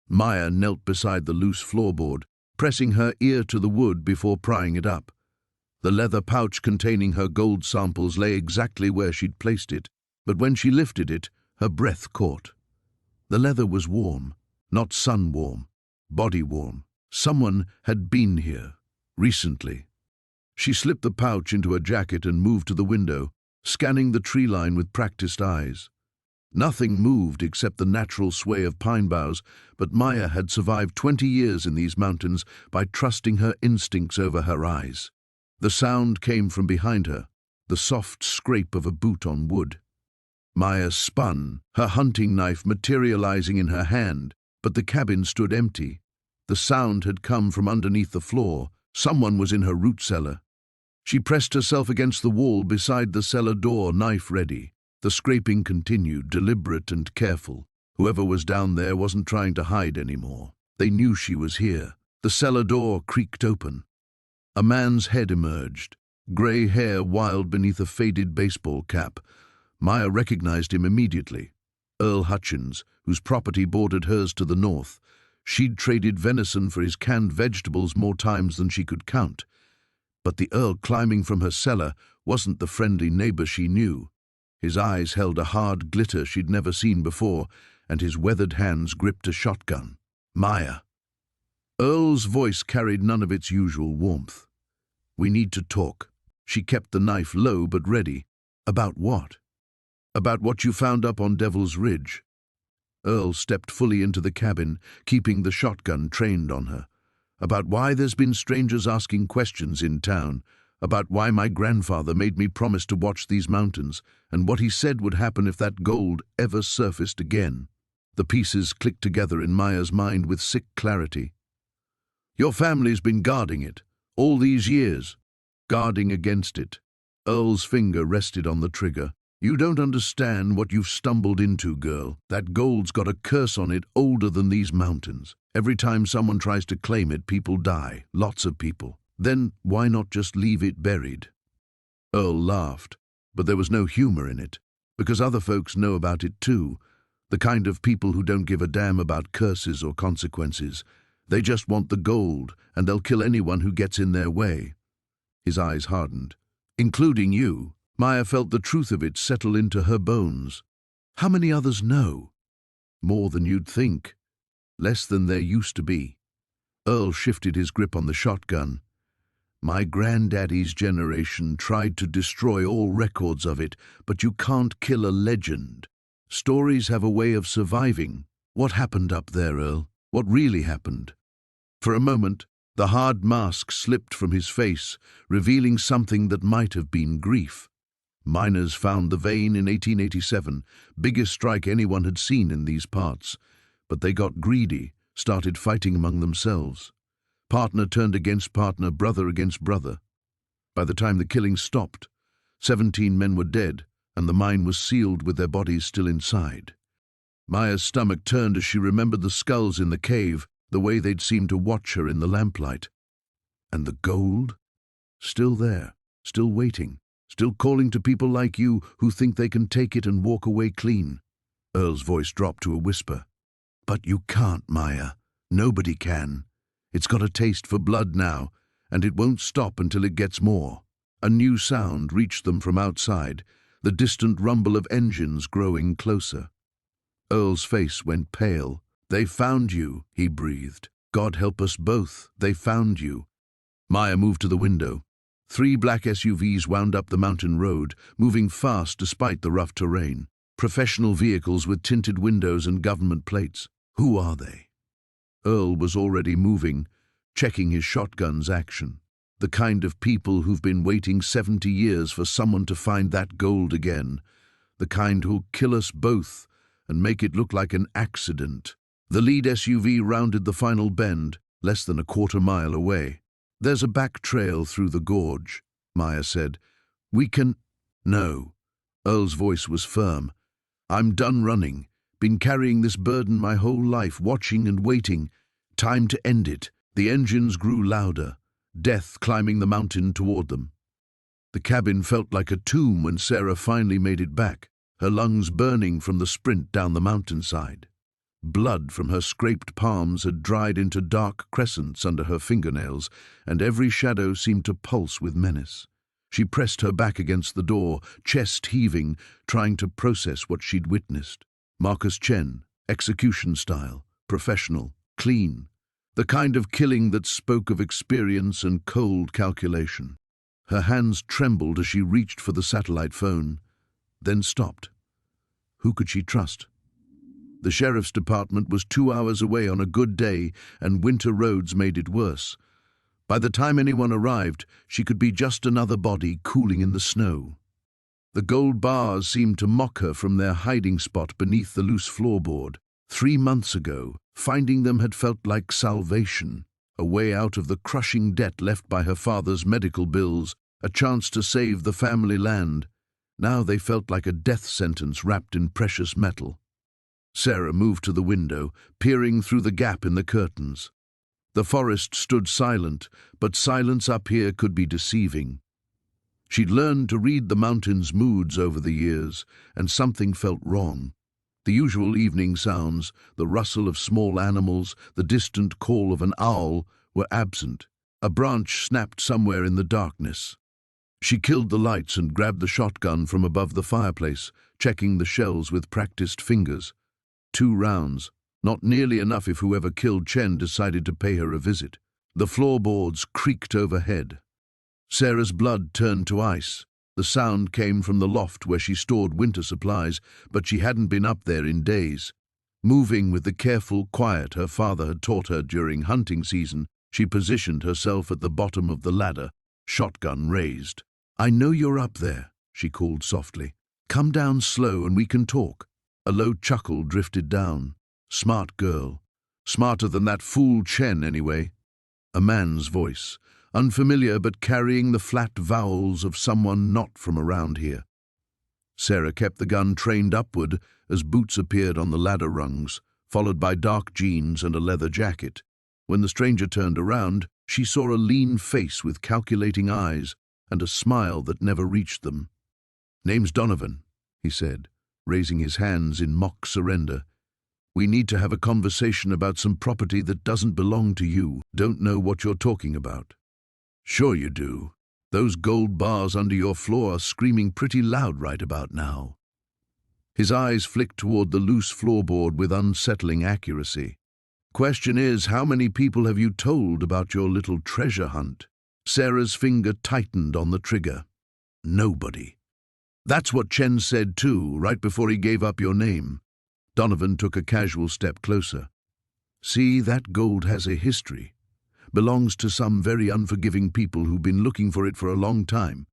A: Maya knelt beside the loose floorboard, pressing her ear to the wood before prying it up. The leather pouch containing her gold samples lay exactly where she'd placed it, but when she lifted it, her breath caught. The leather was warm, not sun-warm, body-warm. Someone had been here, recently. She slipped the pouch into her jacket and moved to the window, scanning the tree line with practiced eyes. Nothing moved except the natural sway of pine boughs, but Maya had survived 20 years in these mountains by trusting her instincts over her eyes. The sound came from behind her, the soft scrape of a boot on wood. Maya spun, her hunting knife materializing in her hand, but the cabin stood empty. The sound had come from underneath the floor. Someone was in her root cellar. She pressed herself against the wall beside the cellar door, knife ready. The scraping continued, deliberate and careful. Whoever was down there wasn't trying to hide anymore. They knew she was here. The cellar door creaked open. A man's head emerged, gray hair wild beneath a faded baseball cap. Maya recognized him immediately. Earl Hutchins, whose property bordered hers to the north. She'd traded venison for his canned vegetables more times than she could count. But the Earl climbing from her cellar wasn't the friendly neighbor she knew. His eyes held a hard glitter she'd never seen before, and his weathered hands gripped a shotgun. Maya. Earl's voice carried none of its usual warmth. "We need to talk." She kept the knife low but ready. "About what?" "About what you found up on Devil's Ridge." Earl stepped fully into the cabin, keeping the shotgun trained on her. "About why there's been strangers asking questions in town, about why my grandfather made me promise to watch these mountains, and what he said would happen if that gold ever surfaced again." The pieces clicked together in Maya's mind with sick clarity. "Your family's been guarding it, all these years, guarding against it." Earl's finger rested on the trigger. "You don't understand what you've stumbled into, girl. That gold's got a curse on it older than these mountains. Every time someone tries to claim it, people die, lots of people. Then why not just leave it buried?" Earl laughed, but there was no humor in it, because other folks know about it too. The kind of people who don't give a damn about curses or consequences. They just want the gold, and they'll kill anyone who gets in their way. His eyes hardened. "Including you." Maya felt the truth of it settle into her bones. "How many others know?" "More than you'd think. Less than there used to be." Earl shifted his grip on the shotgun. "My granddaddy's generation tried to destroy all records of it, but you can't kill a legend. Stories have a way of surviving." "What happened up there, Earl? What really happened?" For a moment, the hard mask slipped from his face, revealing something that might have been grief. Miners found the vein in 1887, biggest strike anyone had seen in these parts. But they got greedy, started fighting among themselves. Partner turned against partner, brother against brother. By the time the killing stopped, 17 men were dead, and the mine was sealed with their bodies still inside. Maya's stomach turned as she remembered the skulls in the cave, the way they'd seemed to watch her in the lamplight. And the gold? Still there, still waiting. Still calling to people like you who think they can take it and walk away clean. Earl's voice dropped to a whisper. "But you can't, Maya. Nobody can. It's got a taste for blood now, and it won't stop until it gets more." A new sound reached them from outside, the distant rumble of engines growing closer. Earl's face went pale. "They found you," he breathed. "God help us both, they found you." Maya moved to the window. 3 black SUVs wound up the mountain road, moving fast despite the rough terrain. Professional vehicles with tinted windows and government plates. Who are they? Earl was already moving, checking his shotgun's action. The kind of people who've been waiting 70 years for someone to find that gold again. The kind who'll kill us both and make it look like an accident. The lead SUV rounded the final bend, less than a quarter-mile away. "There's a back trail through the gorge," Maya said. "We can—" "No." Earl's voice was firm. "I'm done running. Been carrying this burden my whole life, watching and waiting. Time to end it." The engines grew louder, death climbing the mountain toward them. The cabin felt like a tomb when Sarah finally made it back, her lungs burning from the sprint down the mountainside. Blood from her scraped palms had dried into dark crescents under her fingernails, and every shadow seemed to pulse with menace. She pressed her back against the door, chest heaving, trying to process what she'd witnessed. Marcus Chen, execution style, professional, clean. The kind of killing that spoke of experience and cold calculation. Her hands trembled as she reached for the satellite phone, then stopped. Who could she trust? The sheriff's department was 2 hours away on a good day, and winter roads made it worse. By the time anyone arrived, she could be just another body cooling in the snow. The gold bars seemed to mock her from their hiding spot beneath the loose floorboard. 3 months ago, finding them had felt like salvation, a way out of the crushing debt left by her father's medical bills, a chance to save the family land. Now they felt like a death sentence wrapped in precious metal. Sarah moved to the window, peering through the gap in the curtains. The forest stood silent, but silence up here could be deceiving. She'd learned to read the mountain's moods over the years, and something felt wrong. The usual evening sounds, the rustle of small animals, the distant call of an owl, were absent. A branch snapped somewhere in the darkness. She killed the lights and grabbed the shotgun from above the fireplace, checking the shells with practiced fingers. 2 rounds, not nearly enough if whoever killed Chen decided to pay her a visit. The floorboards creaked overhead. Sarah's blood turned to ice. The sound came from the loft where she stored winter supplies, but she hadn't been up there in days. Moving with the careful quiet her father had taught her during hunting season, she positioned herself at the bottom of the ladder, shotgun raised. "I know you're up there," she called softly. "Come down slow and we can talk." A low chuckle drifted down. "Smart girl. Smarter than that fool Chen, anyway." A man's voice, unfamiliar but carrying the flat vowels of someone not from around here. Sarah kept the gun trained upward as boots appeared on the ladder rungs, followed by dark jeans and a leather jacket. When the stranger turned around, she saw a lean face with calculating eyes and a smile that never reached them. "Name's Donovan," he said, raising his hands in mock surrender. "We need to have a conversation about some property that doesn't belong to you. Don't know what you're talking about." "Sure you do. Those gold bars under your floor are screaming pretty loud right about now." His eyes flicked toward the loose floorboard with unsettling accuracy. "Question is, how many people have you told about your little treasure hunt?" Sarah's finger tightened on the trigger. "Nobody." "That's what Chen said too, right before he gave up your name." Donovan took a casual step closer. "See, that gold has a history. Belongs to some very unforgiving people who've been looking for it for a long time.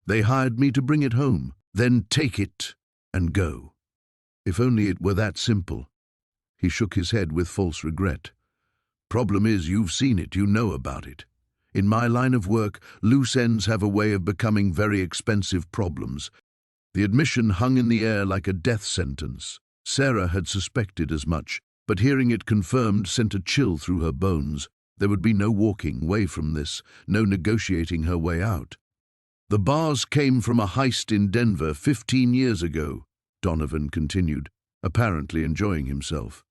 A: They hired me to bring it home, then take it and go. If only it were that simple." He shook his head with false regret. "Problem is, you've seen it, you know about it. In my line of work, loose ends have a way of becoming very expensive problems." The admission hung in the air like a death sentence. Sarah had suspected as much, but hearing it confirmed sent a chill through her bones. There would be no walking away from this, no negotiating her way out. "The bars came from a heist in Denver 15 years ago," Donovan continued, apparently enjoying himself.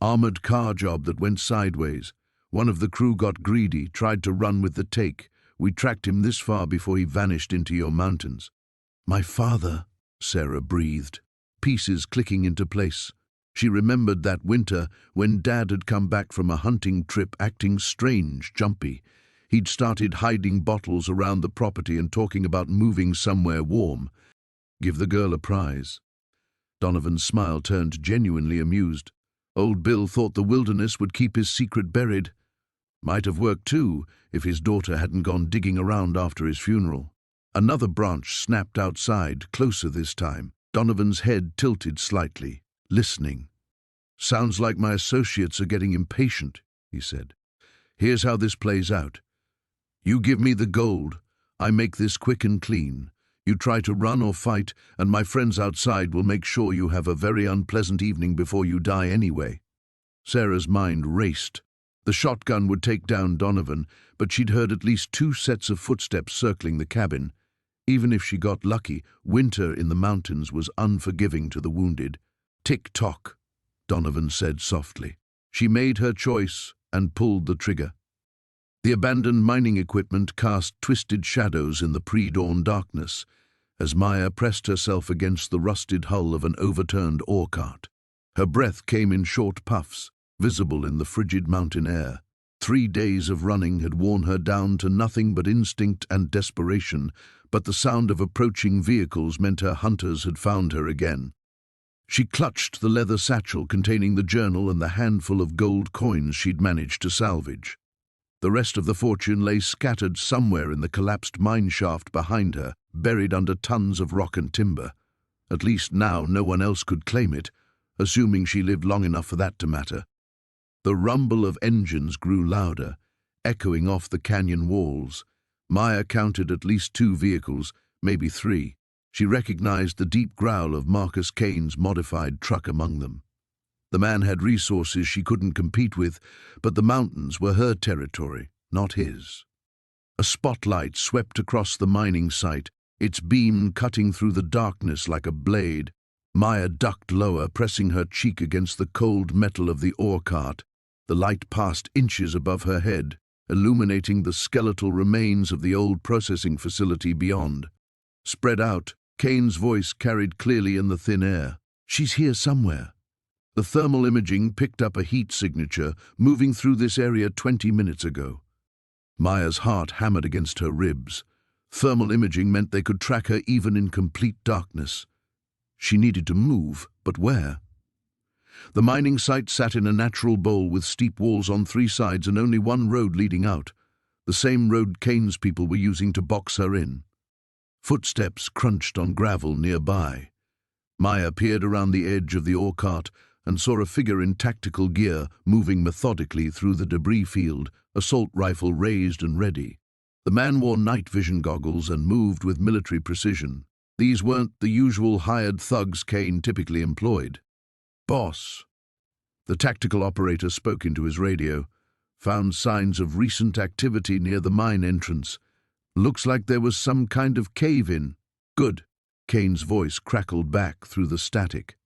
A: "Armored car job that went sideways. One of the crew got greedy, tried to run with the take. We tracked him this far before he vanished into your mountains." "My father," Sarah breathed, pieces clicking into place. She remembered that winter when Dad had come back from a hunting trip acting strange, jumpy. He'd started hiding bottles around the property and talking about moving somewhere warm. Give the girl a prize. Donovan's smile turned genuinely amused. Old Bill thought the wilderness would keep his secret buried. Might have worked too, if his daughter hadn't gone digging around after his funeral. Another branch snapped outside, closer this time. Donovan's head tilted slightly, listening. "Sounds like my associates are getting impatient," he said. "Here's how this plays out. You give me the gold, I make this quick and clean. You try to run or fight, and my friends outside will make sure you have a very unpleasant evening before you die anyway." Sarah's mind raced. The shotgun would take down Donovan, but she'd heard at least 2 sets of footsteps circling the cabin. Even if she got lucky, winter in the mountains was unforgiving to the wounded. "Tick-tock," Donovan said softly. She made her choice and pulled the trigger. The abandoned mining equipment cast twisted shadows in the pre-dawn darkness as Maya pressed herself against the rusted hull of an overturned ore cart. Her breath came in short puffs, visible in the frigid mountain air. 3 days of running had worn her down to nothing but instinct and desperation, but the sound of approaching vehicles meant her hunters had found her again. She clutched the leather satchel containing the journal and the handful of gold coins she'd managed to salvage. The rest of the fortune lay scattered somewhere in the collapsed mine shaft behind her, buried under tons of rock and timber. At least now no one else could claim it, assuming she lived long enough for that to matter. The rumble of engines grew louder, echoing off the canyon walls. Maya counted at least 2 vehicles, maybe 3. She recognized the deep growl of Marcus Kane's modified truck among them. The man had resources she couldn't compete with, but the mountains were her territory, not his. A spotlight swept across the mining site, its beam cutting through the darkness like a blade. Maya ducked lower, pressing her cheek against the cold metal of the ore cart. The light passed inches above her head, illuminating the skeletal remains of the old processing facility beyond. Spread out, Kane's voice carried clearly in the thin air. "She's here somewhere." The thermal imaging picked up a heat signature moving through this area 20 minutes ago. Maya's heart hammered against her ribs. Thermal imaging meant they could track her even in complete darkness. She needed to move, but where? The mining site sat in a natural bowl with steep walls on 3 sides and only one road leading out, the same road Kane's people were using to box her in. Footsteps crunched on gravel nearby. Maya peered around the edge of the ore cart and saw a figure in tactical gear moving methodically through the debris field, assault rifle raised and ready. The man wore night vision goggles and moved with military precision. These weren't the usual hired thugs Kane typically employed. "Boss." The tactical operator spoke into his radio. "Found signs of recent activity near the mine entrance. Looks like there was some kind of cave-in." "Good." Kane's voice crackled back through the static.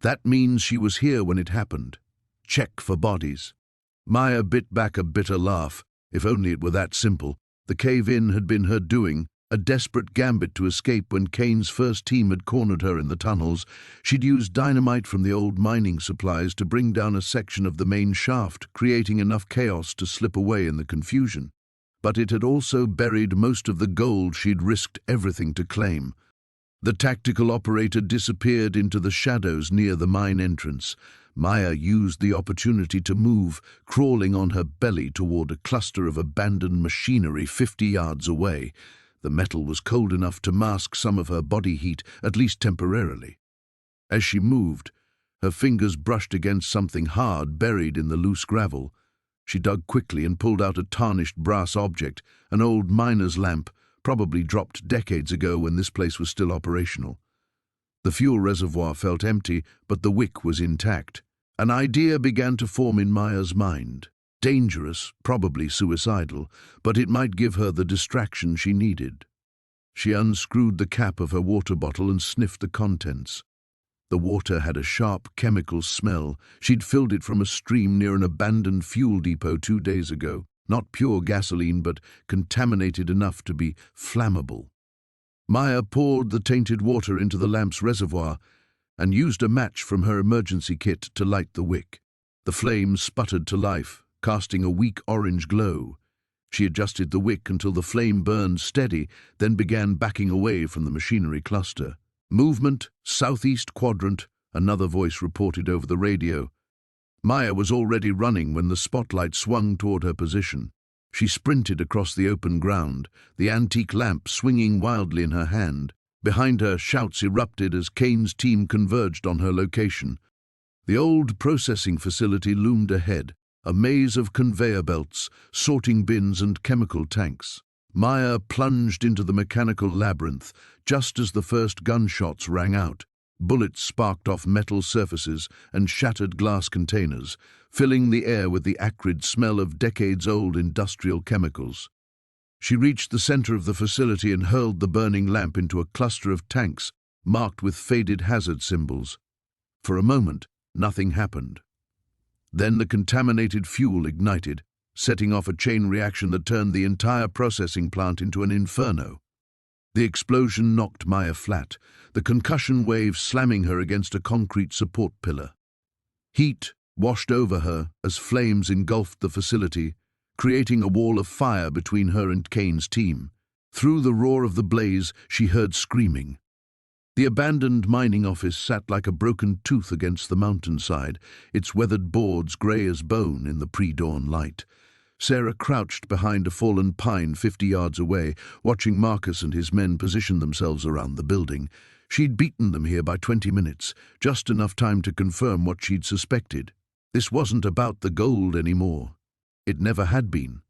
A: "That means she was here when it happened. Check for bodies." Maya bit back a bitter laugh. If only it were that simple. The cave-in had been her doing, a desperate gambit to escape when Kane's first team had cornered her in the tunnels. She'd used dynamite from the old mining supplies to bring down a section of the main shaft, creating enough chaos to slip away in the confusion. But it had also buried most of the gold she'd risked everything to claim. The tactical operator disappeared into the shadows near the mine entrance. Maya used the opportunity to move, crawling on her belly toward a cluster of abandoned machinery 50 yards away. The metal was cold enough to mask some of her body heat, at least temporarily. As she moved, her fingers brushed against something hard buried in the loose gravel. She dug quickly and pulled out a tarnished brass object, an old miner's lamp, probably dropped decades ago when this place was still operational. The fuel reservoir felt empty, but the wick was intact. An idea began to form in Maya's mind. Dangerous, probably suicidal, but it might give her the distraction she needed. She unscrewed the cap of her water bottle and sniffed the contents. The water had a sharp chemical smell. She'd filled it from a stream near an abandoned fuel depot 2 days ago. Not pure gasoline, but contaminated enough to be flammable. Maya poured the tainted water into the lamp's reservoir and used a match from her emergency kit to light the wick. The flame sputtered to life, casting a weak orange glow. She adjusted the wick until the flame burned steady, then began backing away from the machinery cluster. "Movement, southeast quadrant," another voice reported over the radio. Maya was already running when the spotlight swung toward her position. She sprinted across the open ground, the antique lamp swinging wildly in her hand. Behind her, shouts erupted as Kane's team converged on her location. The old processing facility loomed ahead, a maze of conveyor belts, sorting bins and chemical tanks. Maya plunged into the mechanical labyrinth just as the first gunshots rang out. Bullets sparked off metal surfaces and shattered glass containers, filling the air with the acrid smell of decades-old industrial chemicals. She reached the center of the facility and hurled the burning lamp into a cluster of tanks marked with faded hazard symbols. For a moment, nothing happened. Then the contaminated fuel ignited, setting off a chain reaction that turned the entire processing plant into an inferno. The explosion knocked Maya flat, the concussion wave slamming her against a concrete support pillar. Heat washed over her as flames engulfed the facility, creating a wall of fire between her and Kane's team. Through the roar of the blaze, she heard screaming. The abandoned mining office sat like a broken tooth against the mountainside, its weathered boards grey as bone in the pre-dawn light. Sarah crouched behind a fallen pine 50 yards away, watching Marcus and his men position themselves around the building. She'd beaten them here by 20 minutes, just enough time to confirm what she'd suspected. This wasn't about the gold anymore. It never had been.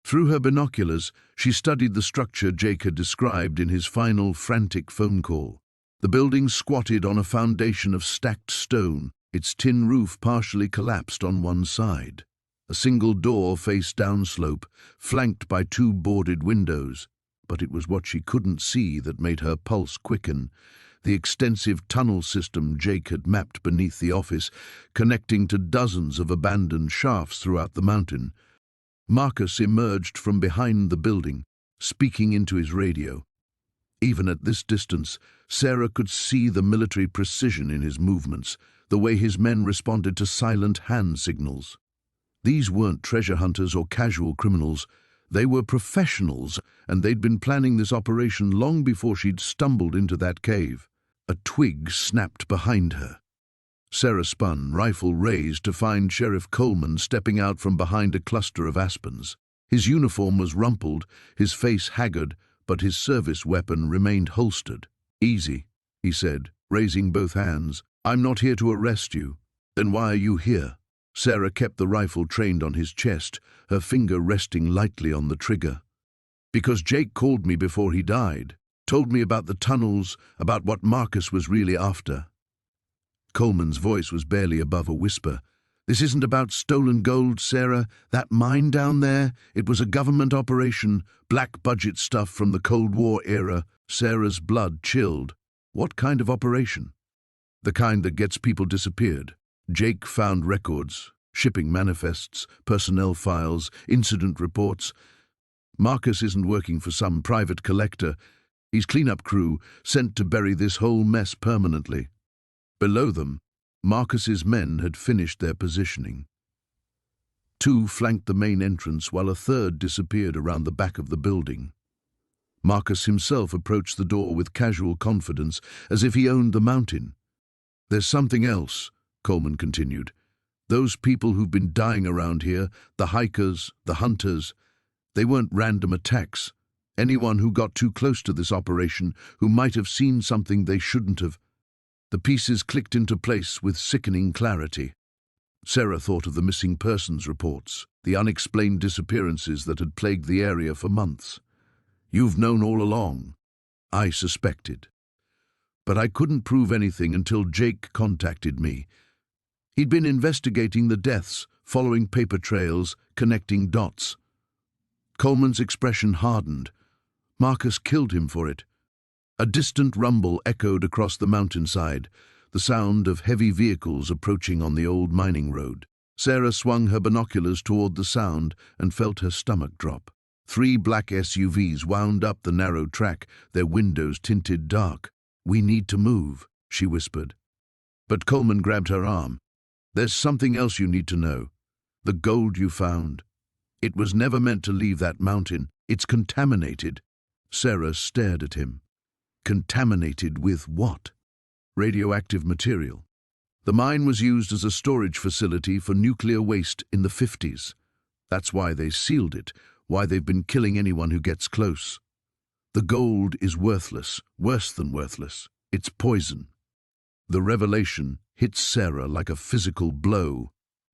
A: Through her binoculars, she studied the structure Jake had described in his final frantic phone call. The building squatted on a foundation of stacked stone, its tin roof partially collapsed on one side. A single door faced downslope, flanked by two boarded windows. But it was what she couldn't see that made her pulse quicken. The extensive tunnel system Jake had mapped beneath the office, connecting to dozens of abandoned shafts throughout the mountain. Marcus emerged from behind the building, speaking into his radio. Even at this distance, Sarah could see the military precision in his movements, the way his men responded to silent hand signals. These weren't treasure hunters or casual criminals. They were professionals, and they'd been planning this operation long before she'd stumbled into that cave. A twig snapped behind her. Sarah spun, rifle raised, to find Sheriff Coleman stepping out from behind a cluster of aspens. His uniform was rumpled, his face haggard, but his service weapon remained holstered. "Easy," he said, raising both hands. "I'm not here to arrest you." "Then why are you here?" Sarah kept the rifle trained on his chest, her finger resting lightly on the trigger. "Because Jake called me before he died, told me about the tunnels, about what Marcus was really after." Coleman's voice was barely above a whisper. "This isn't about stolen gold, Sarah. That mine down there, it was a government operation, black budget stuff from the Cold War era." Sarah's blood chilled. "What kind of operation?" "The kind that gets people disappeared." Jake found records, shipping manifests, personnel files, incident reports. "Marcus isn't working for some private collector. He's cleanup crew, sent to bury this whole mess permanently." Below them, Marcus's men had finished their positioning. Two flanked the main entrance while a third disappeared around the back of the building. Marcus himself approached the door with casual confidence, as if he owned the mountain. "There's something else," Coleman continued. "Those people who've been dying around here, the hikers, the hunters, they weren't random attacks. Anyone who got too close to this operation, who might have seen something they shouldn't have." The pieces clicked into place with sickening clarity. Sarah thought of the missing persons reports, the unexplained disappearances that had plagued the area for months. "You've known all along." "I suspected. But I couldn't prove anything until Jake contacted me. He'd been investigating the deaths, following paper trails, connecting dots." Coleman's expression hardened. "Marcus killed him for it." A distant rumble echoed across the mountainside, the sound of heavy vehicles approaching on the old mining road. Sarah swung her binoculars toward the sound and felt her stomach drop. 3 black SUVs wound up the narrow track, their windows tinted dark. "We need to move," she whispered. But Coleman grabbed her arm. "There's something else you need to know. The gold you found. It was never meant to leave that mountain. It's contaminated." Sarah stared at him. "Contaminated with what?" "Radioactive material. The mine was used as a storage facility for nuclear waste in the 50s. That's why they sealed it, why they've been killing anyone who gets close. The gold is worthless, worse than worthless. It's poison." The revelation hit Sarah like a physical blow.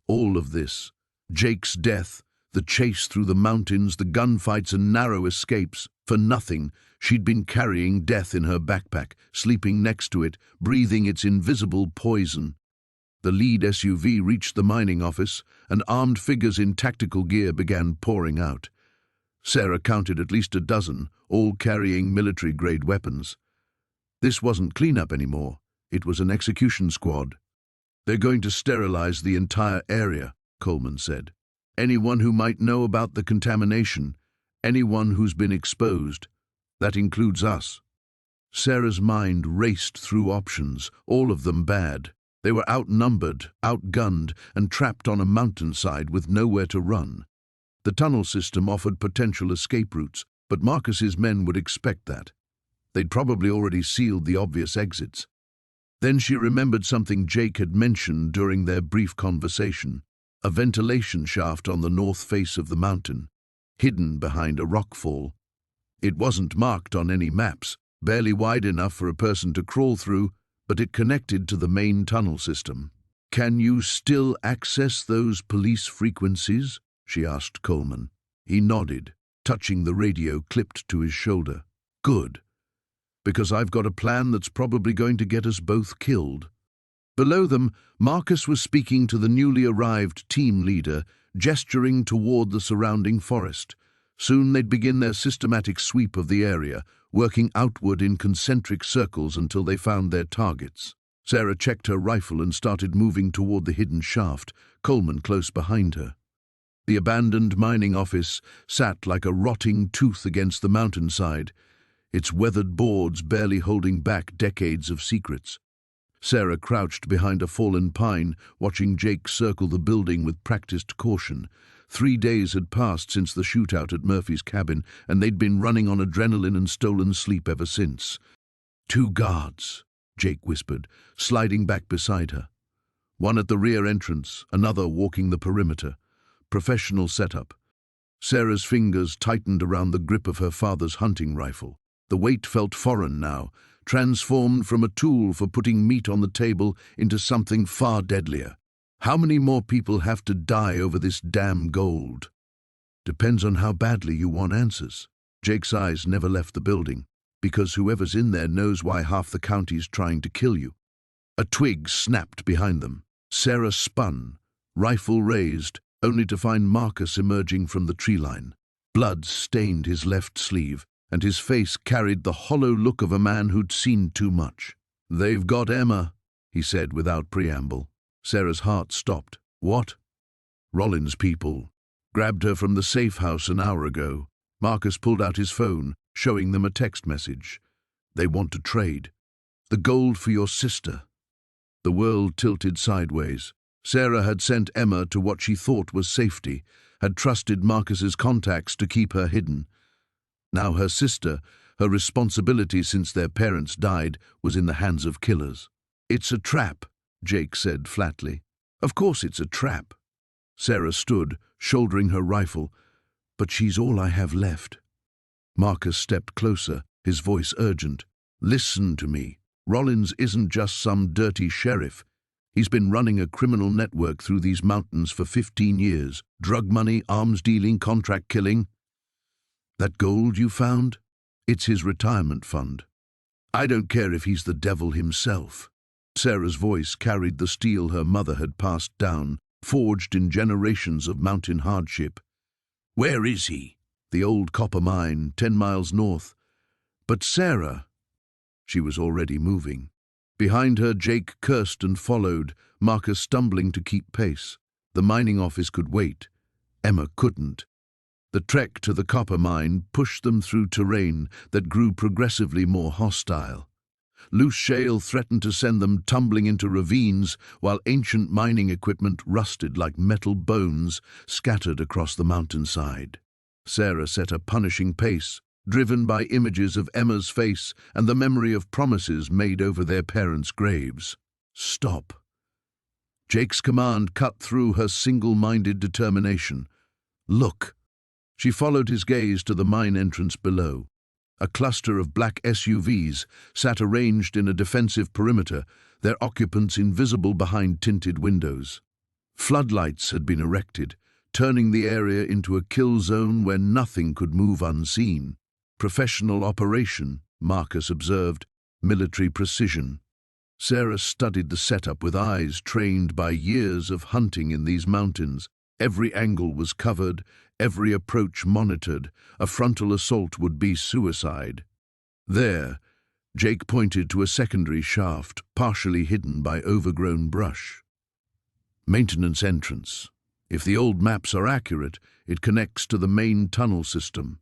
A: All of this, Jake's death, the chase through the mountains, the gunfights and narrow escapes, for nothing. She'd been carrying death in her backpack, sleeping next to it, breathing its invisible poison. The lead SUV reached the mining office, and armed figures in tactical gear began pouring out. Sarah counted at least a dozen, all carrying military-grade weapons. This wasn't cleanup anymore. It was an execution squad. "They're going to sterilize the entire area," Coleman said. "Anyone who might know about the contamination, anyone who's been exposed. That includes us." Sarah's mind raced through options, all of them bad. They were outnumbered, outgunned, and trapped on a mountainside with nowhere to run. The tunnel system offered potential escape routes, but Marcus's men would expect that. They'd probably already sealed the obvious exits. Then she remembered something Jake had mentioned during their brief conversation: a ventilation shaft on the north face of the mountain, hidden behind a rockfall. It wasn't marked on any maps, barely wide enough for a person to crawl through, but it connected to the main tunnel system. "Can you still access those police frequencies?" she asked Coleman. He nodded, touching the radio clipped to his shoulder. "Good. Because I've got a plan that's probably going to get us both killed." Below them, Marcus was speaking to the newly arrived team leader, gesturing toward the surrounding forest. Soon they'd begin their systematic sweep of the area, working outward in concentric circles until they found their targets. Sarah checked her rifle and started moving toward the hidden shaft, Coleman close behind her. The abandoned mining office sat like a rotting tooth against the mountainside, its weathered boards barely holding back decades of secrets. Sarah crouched behind a fallen pine, watching Jake circle the building with practiced caution. 3 days had passed since the shootout at Murphy's cabin, and they'd been running on adrenaline and stolen sleep ever since. 2 guards, Jake whispered, sliding back beside her. One at the rear entrance, another walking the perimeter. Professional setup. Sarah's fingers tightened around the grip of her father's hunting rifle. The weight felt foreign now, transformed from a tool for putting meat on the table into something far deadlier. How many more people have to die over this damn gold? Depends on how badly you want answers. Jake's eyes never left the building, because whoever's in there knows why half the county's trying to kill you. A twig snapped behind them. Sarah spun, rifle raised, only to find Marcus emerging from the tree line. Blood stained his left sleeve, and his face carried the hollow look of a man who'd seen too much. "They've got Emma," he said without preamble. Sarah's heart stopped. "What?" "Rollins' people. Grabbed her from the safe house an hour ago." Marcus pulled out his phone, showing them a text message. "They want to trade. The gold for your sister." The world tilted sideways. Sarah had sent Emma to what she thought was safety, had trusted Marcus's contacts to keep her hidden. Now her sister, her responsibility since their parents died, was in the hands of killers. "It's a trap," Jake said flatly. "Of course it's a trap." Sarah stood, shouldering her rifle. "But she's all I have left." Marcus stepped closer, his voice urgent. "Listen to me. Rollins isn't just some dirty sheriff. He's been running a criminal network through these mountains for 15 years. Drug money, arms dealing, contract killing. That gold you found? It's his retirement fund. I don't care if he's the devil himself." Sarah's voice carried the steel her mother had passed down, forged in generations of mountain hardship. "Where is he?" "The old copper mine, 10 miles north." "But Sarah..." She was already moving. Behind her, Jake cursed and followed, Marcus stumbling to keep pace. The mining office could wait. Emma couldn't. The trek to the copper mine pushed them through terrain that grew progressively more hostile. Loose shale threatened to send them tumbling into ravines, while ancient mining equipment rusted like metal bones scattered across the mountainside. Sarah set a punishing pace, driven by images of Emma's face and the memory of promises made over their parents' graves. "Stop." Jake's command cut through her single-minded determination. "Look." She followed his gaze to the mine entrance below. A cluster of black SUVs sat arranged in a defensive perimeter, their occupants invisible behind tinted windows. Floodlights had been erected, turning the area into a kill zone where nothing could move unseen. "Professional operation," Marcus observed, "military precision." Sarah studied the setup with eyes trained by years of hunting in these mountains. Every angle was covered, every approach monitored. A frontal assault would be suicide. There, Jake pointed to a secondary shaft, partially hidden by overgrown brush. "Maintenance entrance. If the old maps are accurate, it connects to the main tunnel system."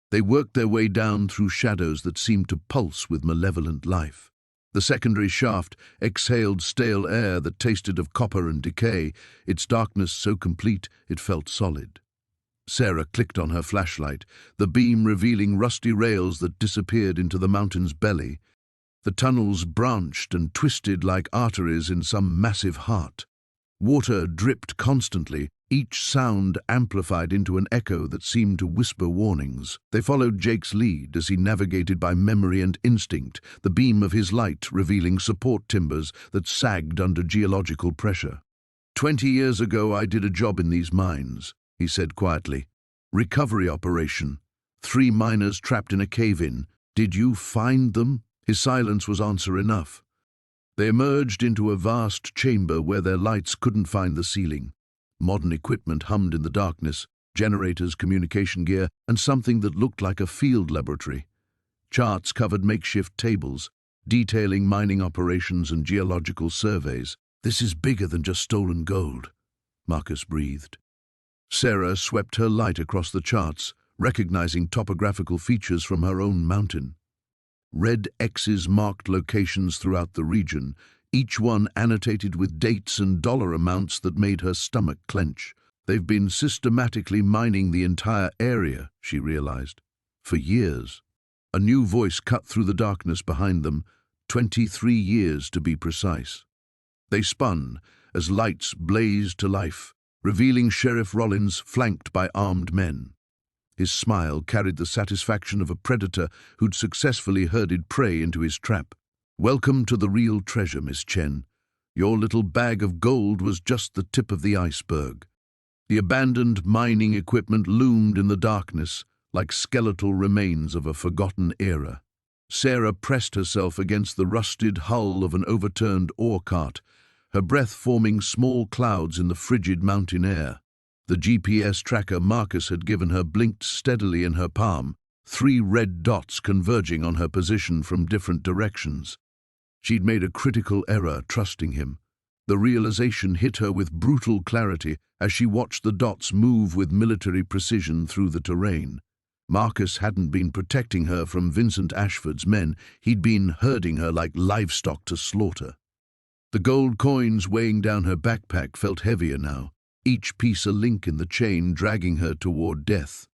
A: They worked their way down through shadows that seemed to pulse with malevolent life. The secondary shaft exhaled stale air that tasted of copper and decay, its darkness so complete it felt solid. Sarah clicked on her flashlight, the beam revealing rusty rails that disappeared into the mountain's belly. The tunnels branched and twisted like arteries in some massive heart. Water dripped constantly, each sound amplified into an echo that seemed to whisper warnings. They followed Jake's lead as he navigated by memory and instinct, the beam of his light revealing support timbers that sagged under geological pressure. 20 years ago I did a job in these mines," he said quietly. "Recovery operation. 3 miners trapped in a cave-in. Did you find them?" His silence was answer enough. They emerged into a vast chamber where their lights couldn't find the ceiling. Modern equipment hummed in the darkness, generators, communication gear, and something that looked like a field laboratory. Charts covered makeshift tables, detailing mining operations and geological surveys. "This is bigger than just stolen gold," Marcus breathed. Sarah swept her light across the charts, recognizing topographical features from her own mountain. Red X's marked locations throughout the region, each one annotated with dates and dollar amounts that made her stomach clench. They've been systematically mining the entire area, she realized, for years. A new voice cut through the darkness behind them, 23 years to be precise. They spun as lights blazed to life, revealing Sheriff Rollins flanked by armed men. His smile carried the satisfaction of a predator who'd successfully herded prey into his trap. "Welcome to the real treasure, Miss Chen. Your little bag of gold was just the tip of the iceberg." The abandoned mining equipment loomed in the darkness, like skeletal remains of a forgotten era. Sarah pressed herself against the rusted hull of an overturned ore cart, her breath forming small clouds in the frigid mountain air. The GPS tracker Marcus had given her blinked steadily in her palm, 3 red dots converging on her position from different directions. She'd made a critical error trusting him. The realization hit her with brutal clarity as she watched the dots move with military precision through the terrain. Marcus hadn't been protecting her from Vincent Ashford's men, he'd been herding her like livestock to slaughter. The gold coins weighing down her backpack felt heavier now, each piece a link in the chain dragging her toward death.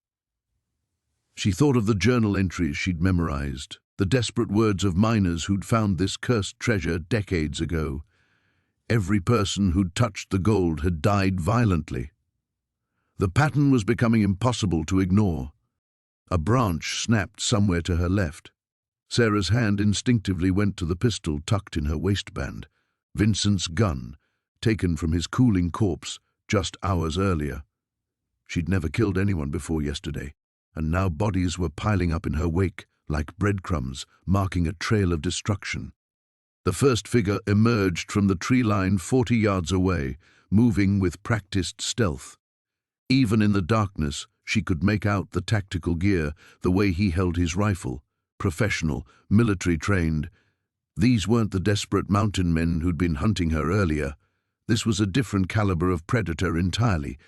A: She thought of the journal entries she'd memorized, the desperate words of miners who'd found this cursed treasure decades ago. Every person who'd touched the gold had died violently. The pattern was becoming impossible to ignore. A branch snapped somewhere to her left. Sarah's hand instinctively went to the pistol tucked in her waistband, Vincent's gun, taken from his cooling corpse just hours earlier. She'd never killed anyone before yesterday, and now bodies were piling up in her wake like breadcrumbs, marking a trail of destruction. The first figure emerged from the tree line 40 yards away, moving with practiced stealth. Even in the darkness, she could make out the tactical gear, the way he held his rifle, professional, military-trained. These weren't the desperate mountain men who'd been hunting her earlier. This was a different caliber of predator entirely.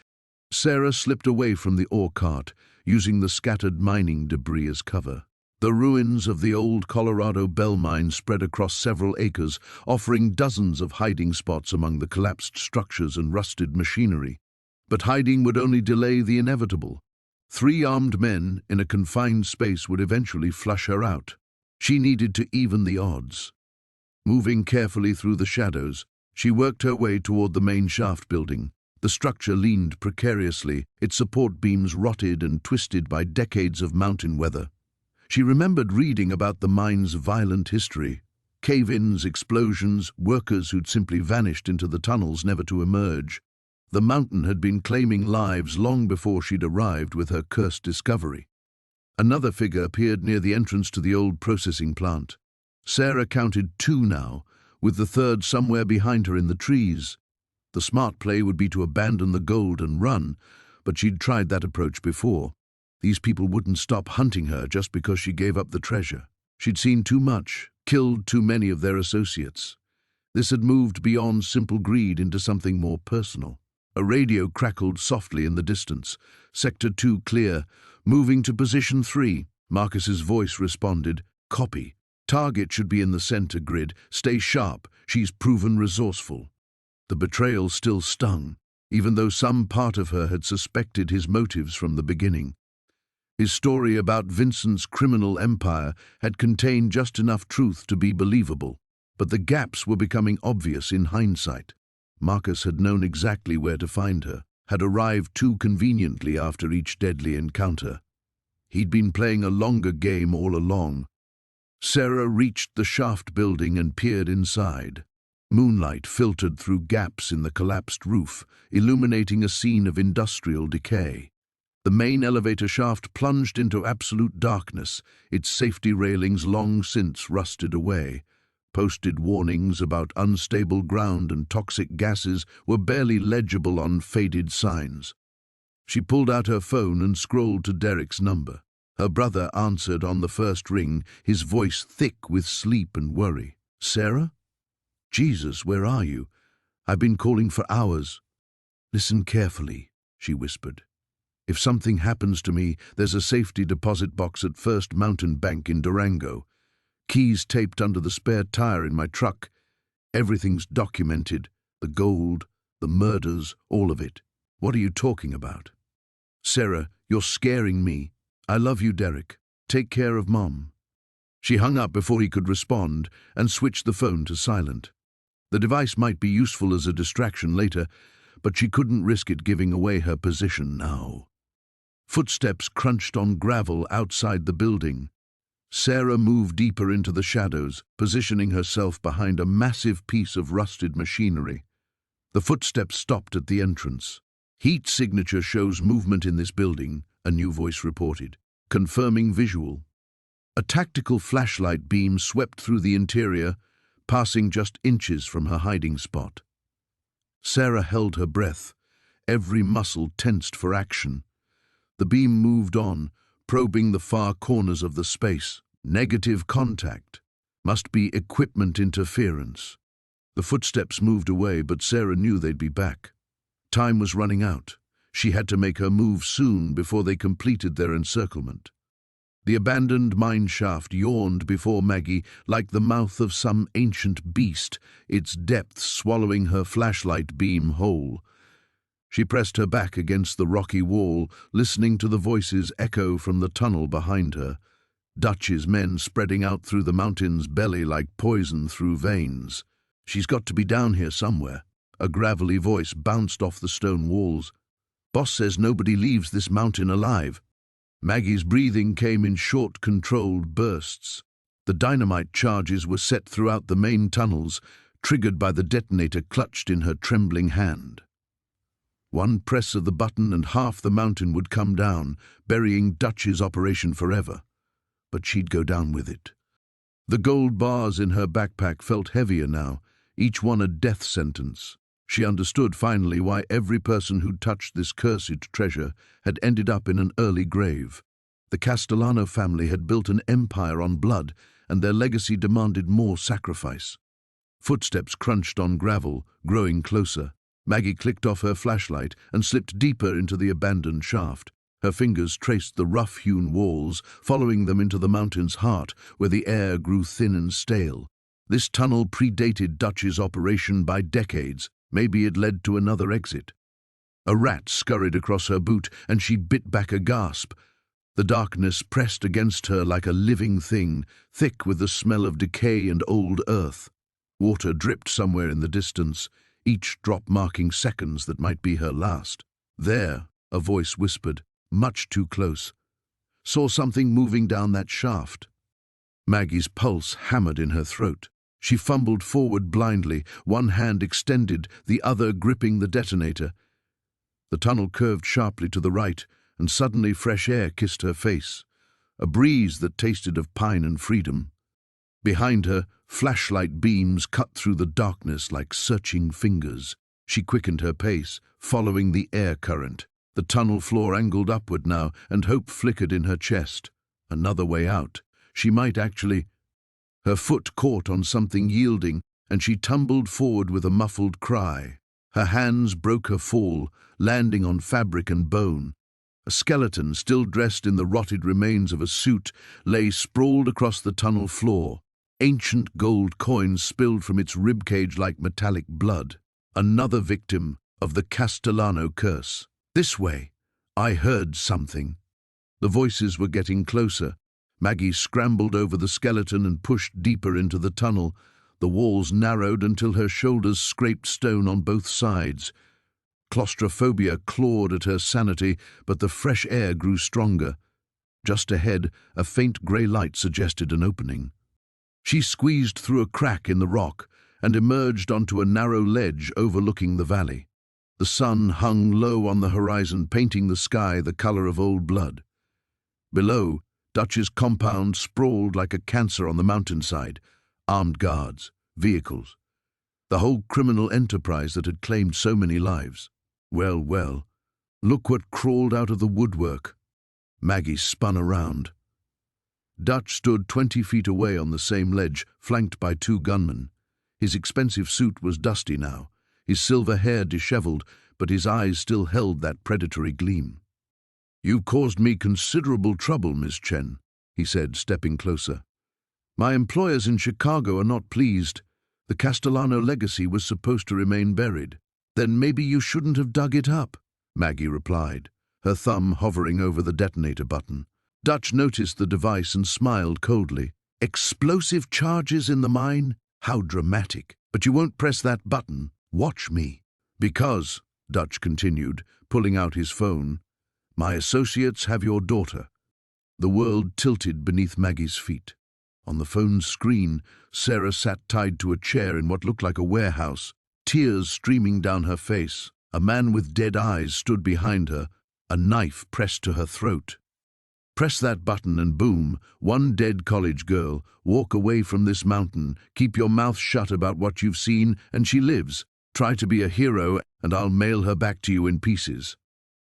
A: Sarah slipped away from the ore cart, using the scattered mining debris as cover. The ruins of the old Colorado Bell mine spread across several acres, offering dozens of hiding spots among the collapsed structures and rusted machinery. But hiding would only delay the inevitable. 3 armed men in a confined space would eventually flush her out. She needed to even the odds. Moving carefully through the shadows, she worked her way toward the main shaft building. The structure leaned precariously, its support beams rotted and twisted by decades of mountain weather. She remembered reading about the mine's violent history. Cave-ins, explosions, workers who'd simply vanished into the tunnels never to emerge. The mountain had been claiming lives long before she'd arrived with her cursed discovery. Another figure appeared near the entrance to the old processing plant. Sarah counted 2 now, with the third somewhere behind her in the trees. The smart play would be to abandon the gold and run, but she'd tried that approach before. These people wouldn't stop hunting her just because she gave up the treasure. She'd seen too much, killed too many of their associates. This had moved beyond simple greed into something more personal. A radio crackled softly in the distance. "Sector 2 clear. Moving to position 3. Marcus's voice responded, "Copy. Target should be in the center grid. Stay sharp. She's proven resourceful." The betrayal still stung, even though some part of her had suspected his motives from the beginning. His story about Vincent's criminal empire had contained just enough truth to be believable, but the gaps were becoming obvious in hindsight. Marcus had known exactly where to find her, had arrived too conveniently after each deadly encounter. He'd been playing a longer game all along. Sarah reached the shaft building and peered inside. Moonlight filtered through gaps in the collapsed roof, illuminating a scene of industrial decay. The main elevator shaft plunged into absolute darkness, its safety railings long since rusted away. Posted warnings about unstable ground and toxic gases were barely legible on faded signs. She pulled out her phone and scrolled to Derek's number. Her brother answered on the first ring, his voice thick with sleep and worry. "Sarah? Jesus, where are you? I've been calling for hours." "Listen carefully," she whispered. "If something happens to me, there's a safety deposit box at First Mountain Bank in Durango. Keys taped under the spare tire in my truck. Everything's documented. The gold, the murders, all of it." "What are you talking about?" "Sarah, you're scaring me. I love you, Derek. Take care of Mom." She hung up before he could respond and switched the phone to silent. The device might be useful as a distraction later, but she couldn't risk it giving away her position now. Footsteps crunched on gravel outside the building. Sarah moved deeper into the shadows, positioning herself behind a massive piece of rusted machinery. The footsteps stopped at the entrance. "Heat signature shows movement in this building," a new voice reported, confirming visual. A tactical flashlight beam swept through the interior, passing just inches from her hiding spot. Sarah held her breath, every muscle tensed for action. The beam moved on, probing the far corners of the space. Negative contact. Must be equipment interference. The footsteps moved away, but Sarah knew they'd be back. Time was running out. She had to make her move soon before they completed their encirclement. The abandoned mine shaft yawned before Maggie like the mouth of some ancient beast, its depths swallowing her flashlight beam whole. She pressed her back against the rocky wall, listening to the voices echo from the tunnel behind her. Dutch's men spreading out through the mountain's belly like poison through veins. "She's got to be down here somewhere." A gravelly voice bounced off the stone walls. "Boss says nobody leaves this mountain alive." Maggie's breathing came in short, controlled bursts. The dynamite charges were set throughout the main tunnels, triggered by the detonator clutched in her trembling hand. One press of the button and half the mountain would come down, burying Dutch's operation forever. But she'd go down with it. The gold bars in her backpack felt heavier now, each one a death sentence. She understood finally why every person who'd touched this cursed treasure had ended up in an early grave. The Castellano family had built an empire on blood, and their legacy demanded more sacrifice. Footsteps crunched on gravel, growing closer. Maggie clicked off her flashlight and slipped deeper into the abandoned shaft. Her fingers traced the rough-hewn walls, following them into the mountain's heart, where the air grew thin and stale. This tunnel predated Dutch's operation by decades. Maybe it led to another exit. A rat scurried across her boot, and she bit back a gasp. The darkness pressed against her like a living thing, thick with the smell of decay and old earth. Water dripped somewhere in the distance, each drop marking seconds that might be her last. "There," a voice whispered, much too close. "Saw something moving down that shaft." Maggie's pulse hammered in her throat. She fumbled forward blindly, one hand extended, the other gripping the detonator. The tunnel curved sharply to the right, and suddenly fresh air kissed her face, a breeze that tasted of pine and freedom. Behind her, flashlight beams cut through the darkness like searching fingers. She quickened her pace, following the air current. The tunnel floor angled upward now, and hope flickered in her chest. Another way out. She might actually... Her foot caught on something yielding, and she tumbled forward with a muffled cry. Her hands broke her fall, landing on fabric and bone. A skeleton, still dressed in the rotted remains of a suit, lay sprawled across the tunnel floor. Ancient gold coins spilled from its ribcage like metallic blood. Another victim of the Castellano curse. "This way. I heard something." The voices were getting closer. Maggie scrambled over the skeleton and pushed deeper into the tunnel. The walls narrowed until her shoulders scraped stone on both sides. Claustrophobia clawed at her sanity, but the fresh air grew stronger. Just ahead, a faint grey light suggested an opening. She squeezed through a crack in the rock and emerged onto a narrow ledge overlooking the valley. The sun hung low on the horizon, painting the sky the color of old blood. Below, Dutch's compound sprawled like a cancer on the mountainside, armed guards, vehicles, the whole criminal enterprise that had claimed so many lives. Well, well, look what crawled out of the woodwork. Maggie spun around. Dutch stood 20 feet away on the same ledge, flanked by 2 gunmen. His expensive suit was dusty now, his silver hair disheveled, but his eyes still held that predatory gleam. "You caused me considerable trouble, Miss Chen," he said, stepping closer. "My employers in Chicago are not pleased. The Castellano legacy was supposed to remain buried." "Then maybe you shouldn't have dug it up," Maggie replied, her thumb hovering over the detonator button. Dutch noticed the device and smiled coldly. "Explosive charges in the mine? How dramatic. But you won't press that button. Watch me." "Because," Dutch continued, pulling out his phone, "my associates have your daughter." The world tilted beneath Maggie's feet. On the phone's screen, Sarah sat tied to a chair in what looked like a warehouse, tears streaming down her face. A man with dead eyes stood behind her, a knife pressed to her throat. "Press that button and boom, one dead college girl. Walk away from this mountain. Keep your mouth shut about what you've seen, and she lives. Try to be a hero, and I'll mail her back to you in pieces."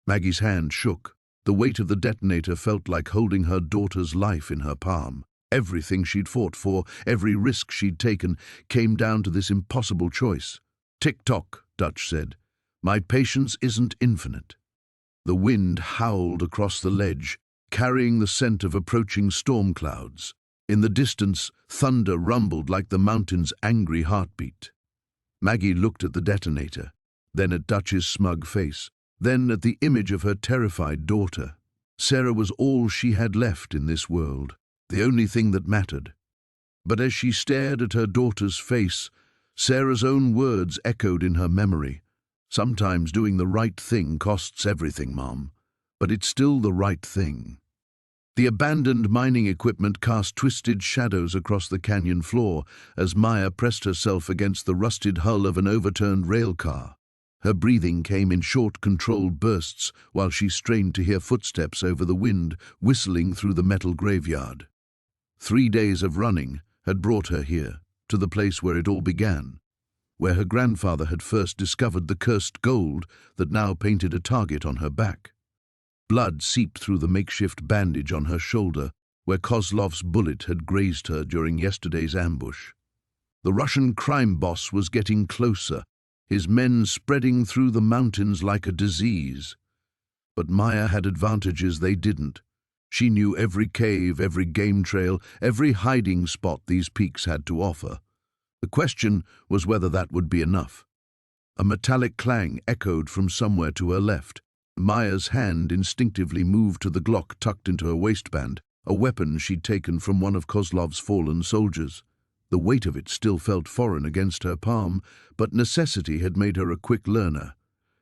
A: Maggie's hand shook. The weight of the detonator felt like holding her daughter's life in her palm. Everything she'd fought for, every risk she'd taken, came down to this impossible choice. "Tick-tock," Dutch said. "My patience isn't infinite." The wind howled across the ledge, carrying the scent of approaching storm clouds. In the distance, thunder rumbled like the mountain's angry heartbeat. Maggie looked at the detonator, then at Dutch's smug face, then at the image of her terrified daughter. Sarah was all she had left in this world, the only thing that mattered. But as she stared at her daughter's face, Sarah's own words echoed in her memory. "Sometimes doing the right thing costs everything, Mom, but it's still the right thing." The abandoned mining equipment cast twisted shadows across the canyon floor as Maya pressed herself against the rusted hull of an overturned rail car. Her breathing came in short, controlled bursts while she strained to hear footsteps over the wind whistling through the metal graveyard. 3 days of running had brought her here, to the place where it all began, where her grandfather had first discovered the cursed gold that now painted a target on her back. Blood seeped through the makeshift bandage on her shoulder, where Kozlov's bullet had grazed her during yesterday's ambush. The Russian crime boss was getting closer, his men spreading through the mountains like a disease. But Maya had advantages they didn't. She knew every cave, every game trail, every hiding spot these peaks had to offer. The question was whether that would be enough. A metallic clang echoed from somewhere to her left. Maya's hand instinctively moved to the Glock tucked into her waistband, a weapon she'd taken from one of Kozlov's fallen soldiers. The weight of it still felt foreign against her palm, but necessity had made her a quick learner.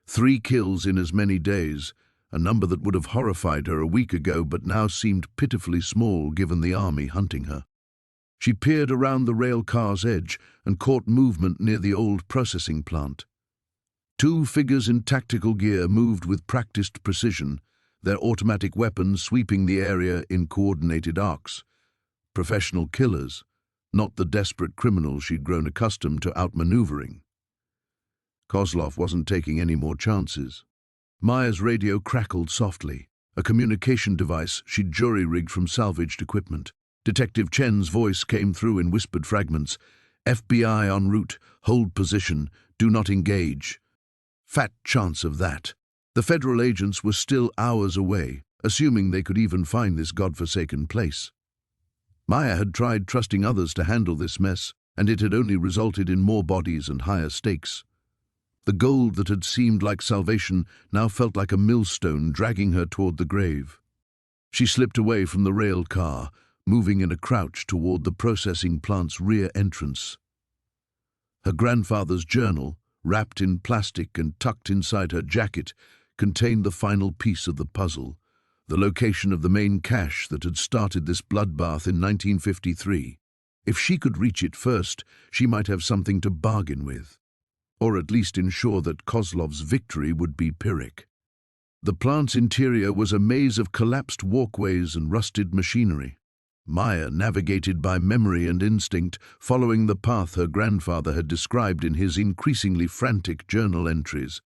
A: 3 kills in as many days, a number that would have horrified her a week ago but now seemed pitifully small given the army hunting her. She peered around the rail car's edge and caught movement near the old processing plant. 2 figures in tactical gear moved with practiced precision, their automatic weapons sweeping the area in coordinated arcs. Professional killers, not the desperate criminals she'd grown accustomed to outmaneuvering. Kozlov wasn't taking any more chances. Maya's radio crackled softly, a communication device she'd jury-rigged from salvaged equipment. Detective Chen's voice came through in whispered fragments. "FBI en route, hold position, do not engage." Fat chance of that. The federal agents were still hours away, assuming they could even find this godforsaken place. Maya had tried trusting others to handle this mess, and it had only resulted in more bodies and higher stakes. The gold that had seemed like salvation now felt like a millstone dragging her toward the grave. She slipped away from the rail car, moving in a crouch toward the processing plant's rear entrance. Her grandfather's journal, wrapped in plastic and tucked inside her jacket, contained the final piece of the puzzle, the location of the main cache that had started this bloodbath in 1953. If she could reach it first, she might have something to bargain with, or at least ensure that Kozlov's victory would be Pyrrhic. The plant's interior was a maze of collapsed walkways and rusted machinery. Maya navigated by memory and instinct, following the path her grandfather had described in his increasingly frantic journal entries.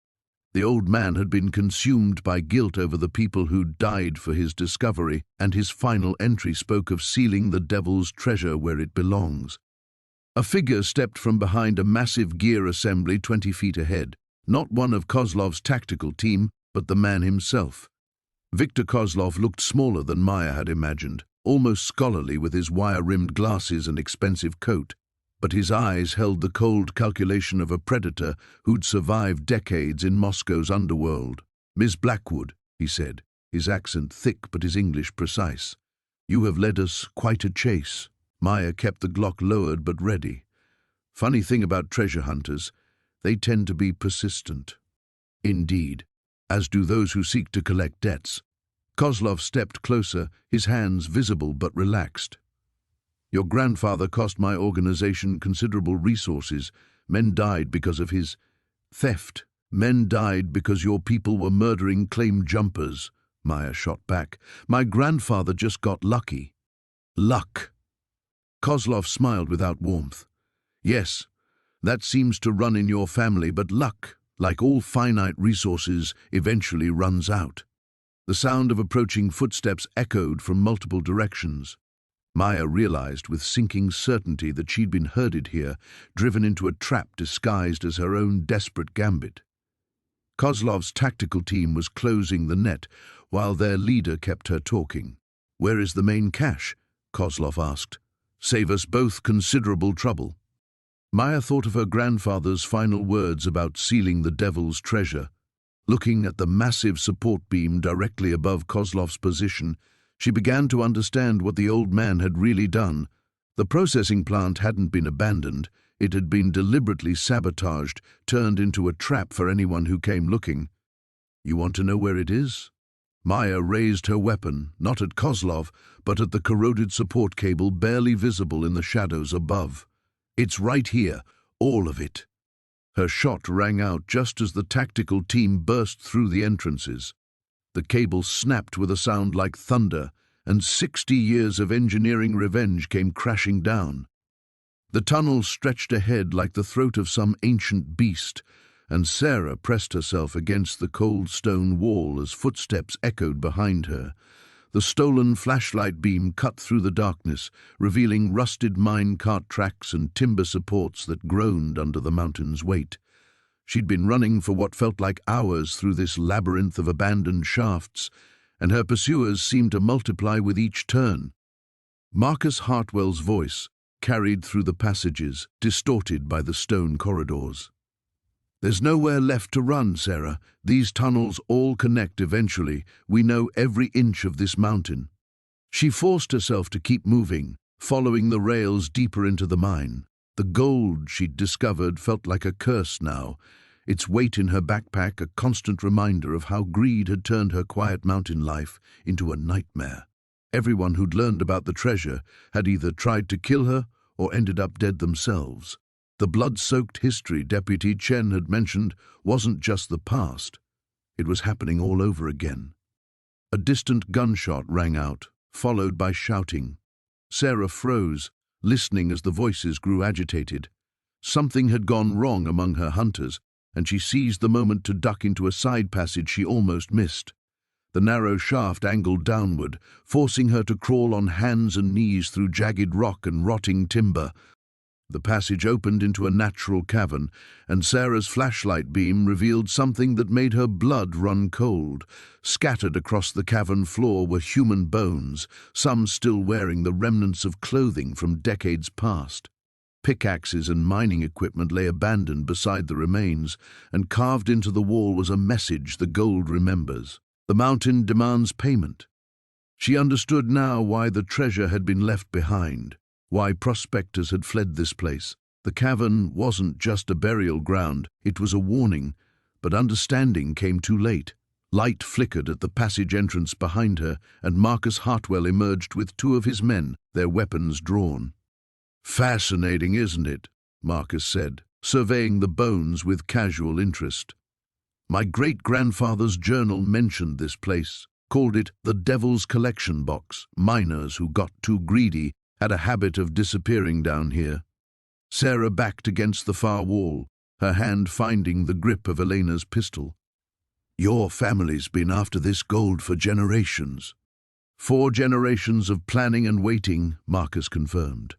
A: The old man had been consumed by guilt over the people who'd died for his discovery, and his final entry spoke of sealing the devil's treasure where it belongs. A figure stepped from behind a massive gear assembly 20 feet ahead, not one of Kozlov's tactical team, but the man himself. Viktor Kozlov looked smaller than Maya had imagined, almost scholarly with his wire-rimmed glasses and expensive coat, but his eyes held the cold calculation of a predator who'd survived decades in Moscow's underworld. "Miss Blackwood," he said, his accent thick but his English precise, "you have led us quite a chase." Maya kept the Glock lowered but ready. Funny thing about treasure hunters, they tend to be persistent. Indeed, as do those who seek to collect debts. Kozlov stepped closer, his hands visible but relaxed. "Your grandfather cost my organization considerable resources. Men died because of his theft. Men died because your people were murdering claim jumpers," Maya shot back. "My grandfather just got lucky." "Luck." Kozlov smiled without warmth. "Yes, that seems to run in your family, but luck, like all finite resources, eventually runs out." The sound of approaching footsteps echoed from multiple directions. Maya realized with sinking certainty that she'd been herded here, driven into a trap disguised as her own desperate gambit. Kozlov's tactical team was closing the net, while their leader kept her talking. "Where is the main cache?" Kozlov asked. "Save us both considerable trouble." Maya thought of her grandfather's final words about sealing the devil's treasure. Looking at the massive support beam directly above Kozlov's position, she began to understand what the old man had really done. The processing plant hadn't been abandoned. It had been deliberately sabotaged, turned into a trap for anyone who came looking. "You want to know where it is?" Maya raised her weapon, not at Kozlov, but at the corroded support cable barely visible in the shadows above. "It's right here, all of it." Her shot rang out just as the tactical team burst through the entrances. The cable snapped with a sound like thunder, and 60 years of engineering revenge came crashing down. The tunnel stretched ahead like the throat of some ancient beast, and Sarah pressed herself against the cold stone wall as footsteps echoed behind her. The stolen flashlight beam cut through the darkness, revealing rusted mine cart tracks and timber supports that groaned under the mountain's weight. She'd been running for what felt like hours through this labyrinth of abandoned shafts, and her pursuers seemed to multiply with each turn. Marcus Hartwell's voice carried through the passages, distorted by the stone corridors. "There's nowhere left to run, Sarah. These tunnels all connect eventually. We know every inch of this mountain." She forced herself to keep moving, following the rails deeper into the mine. The gold she'd discovered felt like a curse now, its weight in her backpack a constant reminder of how greed had turned her quiet mountain life into a nightmare. Everyone who'd learned about the treasure had either tried to kill her or ended up dead themselves. The blood-soaked history Deputy Chen had mentioned wasn't just the past. It was happening all over again. A distant gunshot rang out, followed by shouting. Sarah froze, listening as the voices grew agitated. Something had gone wrong among her hunters, and she seized the moment to duck into a side passage she almost missed. The narrow shaft angled downward, forcing her to crawl on hands and knees through jagged rock and rotting timber. The passage opened into a natural cavern, and Sarah's flashlight beam revealed something that made her blood run cold. Scattered across the cavern floor were human bones, some still wearing the remnants of clothing from decades past. Pickaxes and mining equipment lay abandoned beside the remains, and carved into the wall was a message the gold remembers. "The mountain demands payment." She understood now why the treasure had been left behind, why prospectors had fled this place. The cavern wasn't just a burial ground, it was a warning, but understanding came too late. Light flickered at the passage entrance behind her, and Marcus Hartwell emerged with 2 of his men, their weapons drawn. "Fascinating, isn't it?" Marcus said, surveying the bones with casual interest. "My great-grandfather's journal mentioned this place. called it the Devil's Collection Box. Miners who got too greedy had a habit of disappearing down here. Sarah backed against the far wall, her hand finding the grip of Elena's pistol. Your family's been after this gold for generations. 4 generations of planning and waiting, Marcus confirmed.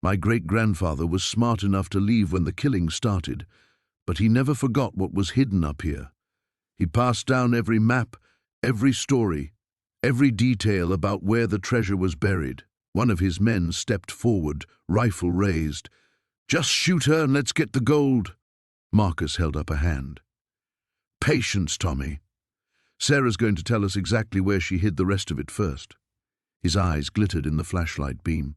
A: My great-grandfather was smart enough to leave when the killing started, but he never forgot what was hidden up here. He passed down every map, every story, every detail about where the treasure was buried. One of his men stepped forward, rifle raised. Just shoot her and let's get the gold. Marcus held up a hand. Patience, Tommy. Sarah's going to tell us exactly where she hid the rest of it first. His eyes glittered in the flashlight beam.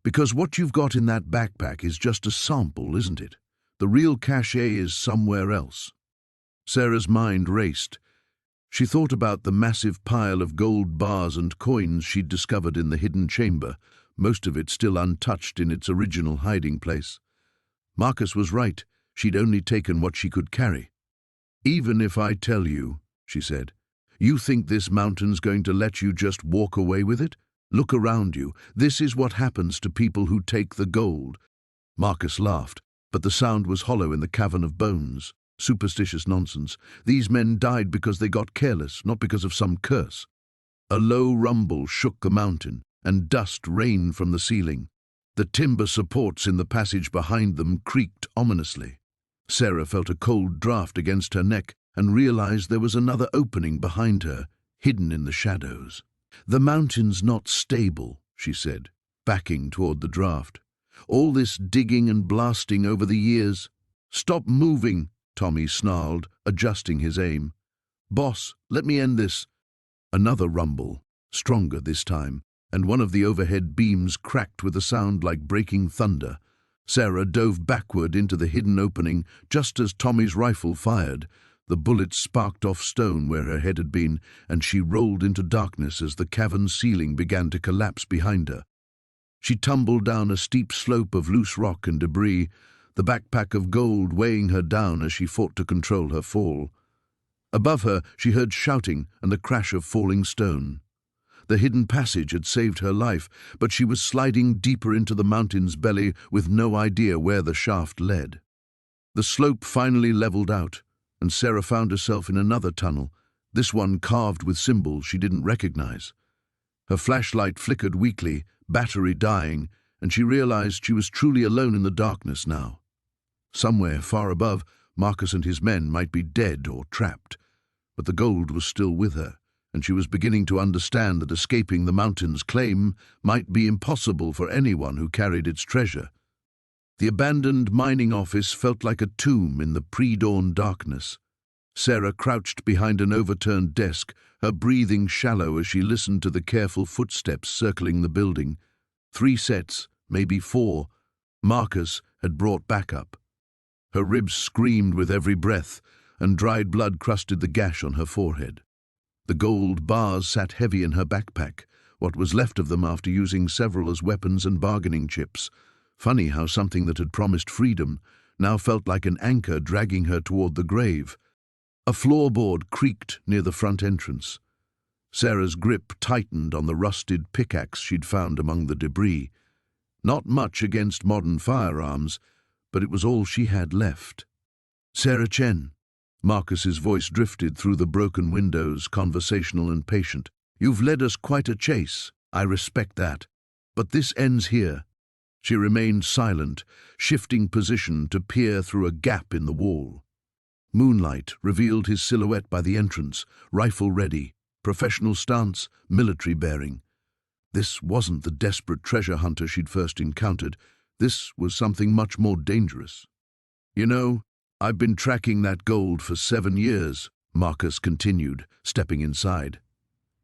A: Because what you've got in that backpack is just a sample, isn't it? The real cachet is somewhere else. Sarah's mind raced. She thought about the massive pile of gold bars and coins she'd discovered in the hidden chamber, most of it still untouched in its original hiding place. Marcus was right. She'd only taken what she could carry. Even if I tell you, she said, you think this mountain's going to let you just walk away with it? Look around you. This is what happens to people who take the gold. Marcus laughed, but the sound was hollow in the cavern of bones. Superstitious nonsense. These men died because they got careless, not because of some curse. A low rumble shook the mountain, and dust rained from the ceiling. The timber supports in the passage behind them creaked ominously. Sarah felt a cold draft against her neck and realized there was another opening behind her, hidden in the shadows. The mountain's not stable, she said, backing toward the draft. All this digging and blasting over the years. Stop moving, Tommy snarled, adjusting his aim. Boss, let me end this. Another rumble, stronger this time, and one of the overhead beams cracked with a sound like breaking thunder. Sarah dove backward into the hidden opening just as Tommy's rifle fired. The bullet sparked off stone where her head had been, and she rolled into darkness as the cavern ceiling began to collapse behind her. She tumbled down a steep slope of loose rock and debris, the backpack of gold weighing her down as she fought to control her fall. Above her, she heard shouting and the crash of falling stone. The hidden passage had saved her life, but she was sliding deeper into the mountain's belly with no idea where the shaft led. The slope finally leveled out, and Sarah found herself in another tunnel, this one carved with symbols she didn't recognize. Her flashlight flickered weakly, battery dying, and she realized she was truly alone in the darkness now. Somewhere far above, Marcus and his men might be dead or trapped, but the gold was still with her, and she was beginning to understand that escaping the mountain's claim might be impossible for anyone who carried its treasure. The abandoned mining office felt like a tomb in the pre-dawn darkness. Sarah crouched behind an overturned desk, her breathing shallow as she listened to the careful footsteps circling the building. 3 sets, maybe 4, Marcus had brought backup. Her ribs screamed with every breath, and dried blood crusted the gash on her forehead. The gold bars sat heavy in her backpack, what was left of them after using several as weapons and bargaining chips. Funny how something that had promised freedom now felt like an anchor dragging her toward the grave. A floorboard creaked near the front entrance. Sarah's grip tightened on the rusted pickaxe she'd found among the debris. Not much against modern firearms, but it was all she had left. Sarah Chen. Marcus's voice drifted through the broken windows, conversational and patient. You've led us quite a chase. I respect that. But this ends here. She remained silent, shifting position to peer through a gap in the wall. Moonlight revealed his silhouette by the entrance, rifle ready, professional stance, military bearing. This wasn't the desperate treasure hunter she'd first encountered. This was something much more dangerous. You know, I've been tracking that gold for 7 years, Marcus continued, stepping inside.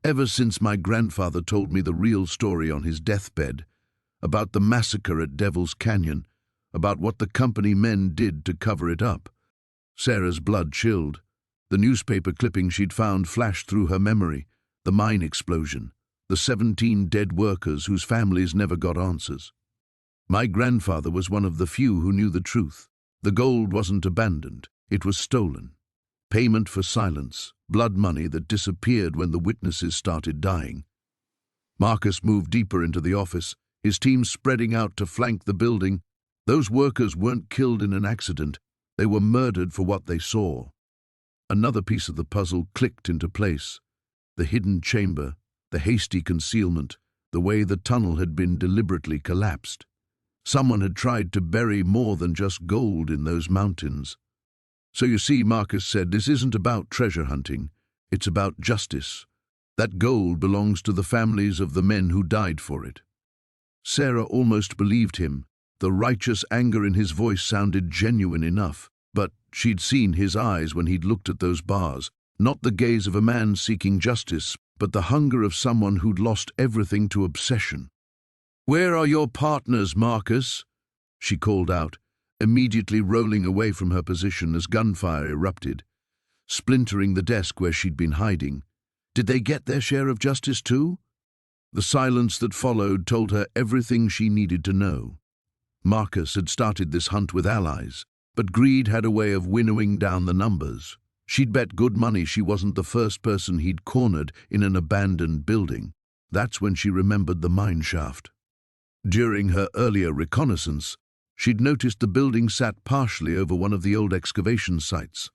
A: Ever since my grandfather told me the real story on his deathbed, about the massacre at Devil's Canyon, about what the company men did to cover it up. Sarah's blood chilled. The newspaper clipping she'd found flashed through her memory. The mine explosion, the 17 dead workers whose families never got answers. My grandfather was one of the few who knew the truth. The gold wasn't abandoned, it was stolen. Payment for silence, blood money that disappeared when the witnesses started dying. Marcus moved deeper into the office, his team spreading out to flank the building. Those workers weren't killed in an accident. They were murdered for what they saw. Another piece of the puzzle clicked into place. The hidden chamber, the hasty concealment, the way the tunnel had been deliberately collapsed. Someone had tried to bury more than just gold in those mountains. So you see, Marcus said, this isn't about treasure hunting. It's about justice. That gold belongs to the families of the men who died for it. Sarah almost believed him. The righteous anger in his voice sounded genuine enough, but she'd seen his eyes when he'd looked at those bars, not the gaze of a man seeking justice, but the hunger of someone who'd lost everything to obsession. "Where are your partners, Marcus?" she called out, immediately rolling away from her position as gunfire erupted, splintering the desk where she'd been hiding. Did they get their share of justice too? The silence that followed told her everything she needed to know. Marcus had started this hunt with allies, but greed had a way of winnowing down the numbers. She'd bet good money she wasn't the first person he'd cornered in an abandoned building. That's when she remembered the mine shaft. During her earlier reconnaissance, she'd noticed the building sat partially over one of the old excavation sites.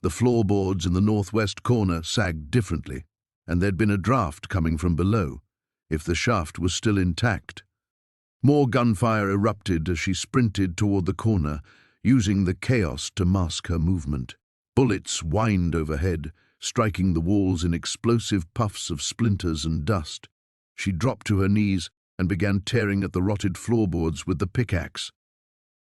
A: The floorboards in the northwest corner sagged differently, and there'd been a draft coming from below, if the shaft was still intact. More gunfire erupted as she sprinted toward the corner, using the chaos to mask her movement. Bullets whined overhead, striking the walls in explosive puffs of splinters and dust. She dropped to her knees and began tearing at the rotted floorboards with the pickaxe.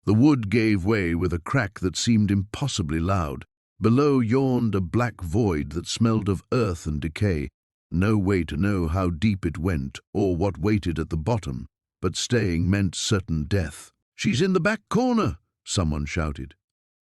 A: The wood gave way with a crack that seemed impossibly loud. Below yawned a black void that smelled of earth and decay. No way to know how deep it went or what waited at the bottom, but staying meant certain death. "She's in the back corner," someone shouted.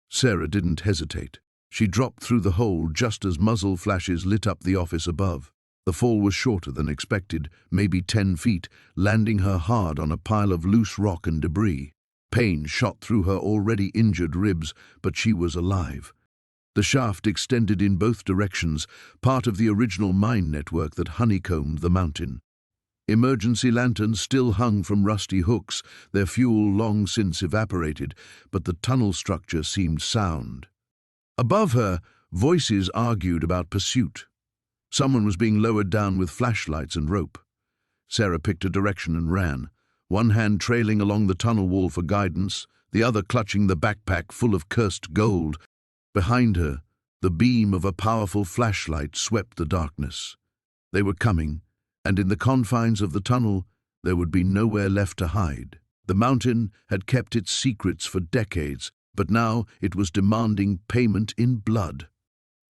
A: Sarah didn't hesitate. She dropped through the hole just as muzzle flashes lit up the office above. The fall was shorter than expected, maybe 10 feet, landing her hard on a pile of loose rock and debris. Pain shot through her already injured ribs, but she was alive. The shaft extended in both directions, part of the original mine network that honeycombed the mountain. Emergency lanterns still hung from rusty hooks, their fuel long since evaporated, but the tunnel structure seemed sound. Above her, voices argued about pursuit. Someone was being lowered down with flashlights and rope. Sarah picked a direction and ran, one hand trailing along the tunnel wall for guidance, the other clutching the backpack full of cursed gold. Behind her, the beam of a powerful flashlight swept the darkness. They were coming, and in the confines of the tunnel, there would be nowhere left to hide. The mountain had kept its secrets for decades, but now it was demanding payment in blood.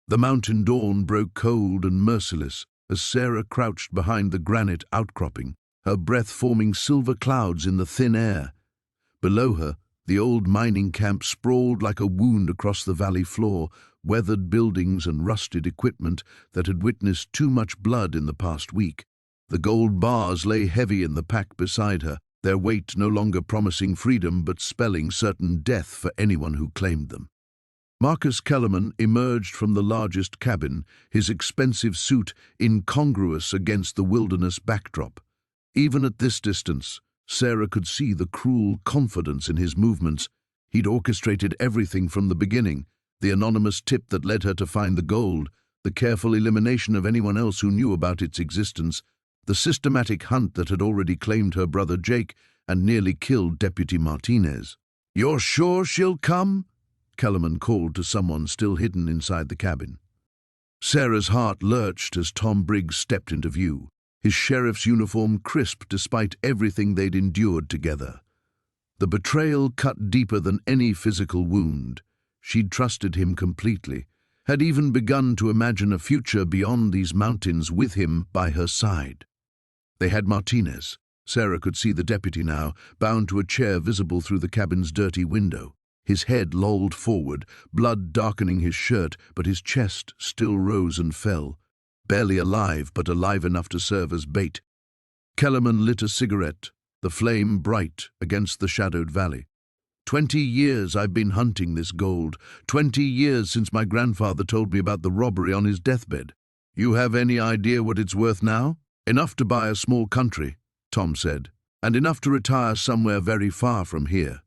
A: The mountain dawn broke cold and merciless as Sarah crouched behind the granite outcropping, her breath forming silver clouds in the thin air. Below her, the old mining camp sprawled like a wound across the valley floor, weathered buildings and rusted equipment that had witnessed too much blood in the past week. The gold bars lay heavy in the pack beside her, their weight no longer promising freedom but spelling certain death for anyone who claimed them. Marcus Kellerman emerged from the largest cabin, his expensive suit incongruous against the wilderness backdrop. Even at this distance, Sarah could see the cruel confidence in his movements. He'd orchestrated everything from the beginning, the anonymous tip that led her to find the gold, the careful elimination of anyone else who knew about its existence, the systematic hunt that had already claimed her brother Jake and nearly killed Deputy Martinez. "You're sure she'll come?" Kellerman called to someone still hidden inside the cabin. Sarah's heart lurched as Tom Briggs stepped into view, his sheriff's uniform crisp despite everything they'd endured together. The betrayal cut deeper than any physical wound. She'd trusted him completely, had even begun to imagine a future beyond these mountains with him by her side. They had Martinez. Sarah could see the deputy now, bound to a chair visible through the cabin's dirty window. His head lolled forward, blood darkening his shirt, but his chest still rose and fell, barely alive but alive enough to serve as bait. Kellerman lit a cigarette, the flame bright against the shadowed valley. 20 years I've been hunting this gold. 20 years since my grandfather told me about the robbery on his deathbed. You have any idea what it's worth now? Enough to buy a small country, Tom said, and enough to retire somewhere very far from here.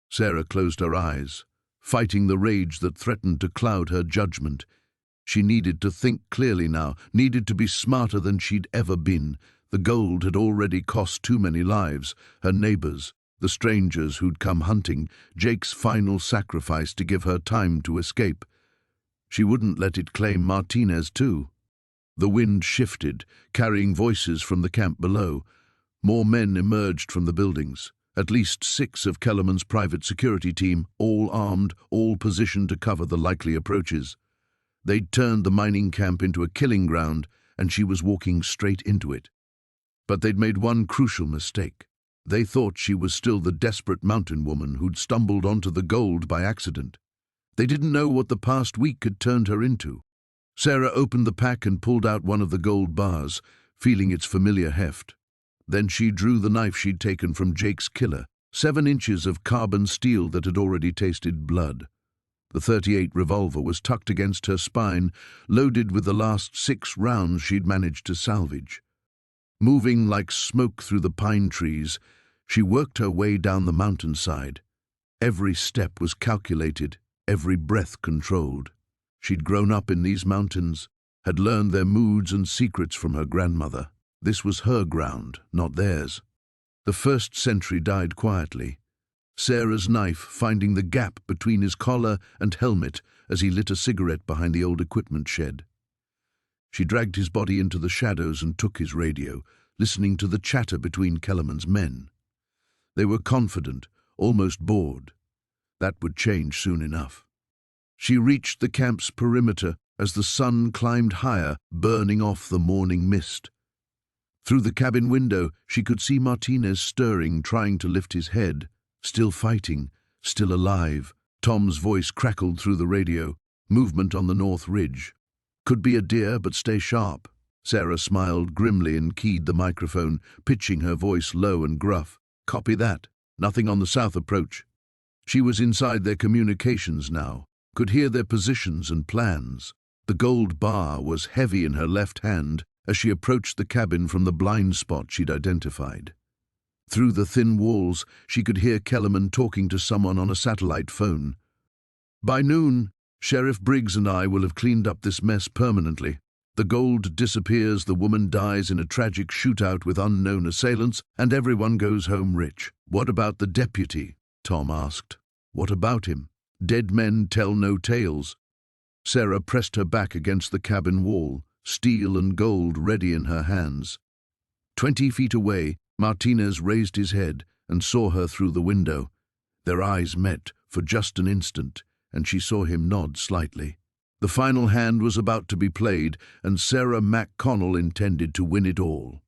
A: Sarah closed her eyes, fighting the rage that threatened to cloud her judgment. She needed to think clearly now, needed to be smarter than she'd ever been. The gold had already cost too many lives, her neighbors, the strangers who'd come hunting, Jake's final sacrifice to give her time to escape. She wouldn't let it claim Martinez too. The wind shifted, carrying voices from the camp below. More men emerged from the buildings. At least 6 of Kellerman's private security team, all armed, all positioned to cover the likely approaches. They'd turned the mining camp into a killing ground, and she was walking straight into it. But they'd made one crucial mistake. They thought she was still the desperate mountain woman who'd stumbled onto the gold by accident. They didn't know what the past week had turned her into. Sarah opened the pack and pulled out one of the gold bars, feeling its familiar heft. Then she drew the knife she'd taken from Jake's killer, 7 inches of carbon steel that had already tasted blood. The .38 revolver was tucked against her spine, loaded with the last 6 rounds she'd managed to salvage. Moving like smoke through the pine trees, she worked her way down the mountainside. Every step was calculated, every breath controlled. She'd grown up in these mountains, had learned their moods and secrets from her grandmother. This was her ground, not theirs. The first sentry died quietly, Sarah's knife finding the gap between his collar and helmet as he lit a cigarette behind the old equipment shed. She dragged his body into the shadows and took his radio, listening to the chatter between Kellerman's men. They were confident, almost bored. That would change soon enough. She reached the camp's perimeter as the sun climbed higher, burning off the morning mist. Through the cabin window, she could see Martinez stirring, trying to lift his head. Still fighting, still alive. Tom's voice crackled through the radio. Movement on the north ridge. Could be a deer, but stay sharp. Sarah smiled grimly and keyed the microphone, pitching her voice low and gruff. Copy that. Nothing on the south approach. She was inside their communications now, could hear their positions and plans. The gold bar was heavy in her left hand as she approached the cabin from the blind spot she'd identified. Through the thin walls, she could hear Kellerman talking to someone on a satellite phone. By noon, Sheriff Briggs and I will have cleaned up this mess permanently. The gold disappears, the woman dies in a tragic shootout with unknown assailants, and everyone goes home rich. What about the deputy? Tom asked. What about him? Dead men tell no tales. Sarah pressed her back against the cabin wall, steel and gold ready in her hands. 20 feet away, Martinez raised his head and saw her through the window. Their eyes met for just an instant, and she saw him nod slightly. The final hand was about to be played, and Sarah McConnell intended to win it all.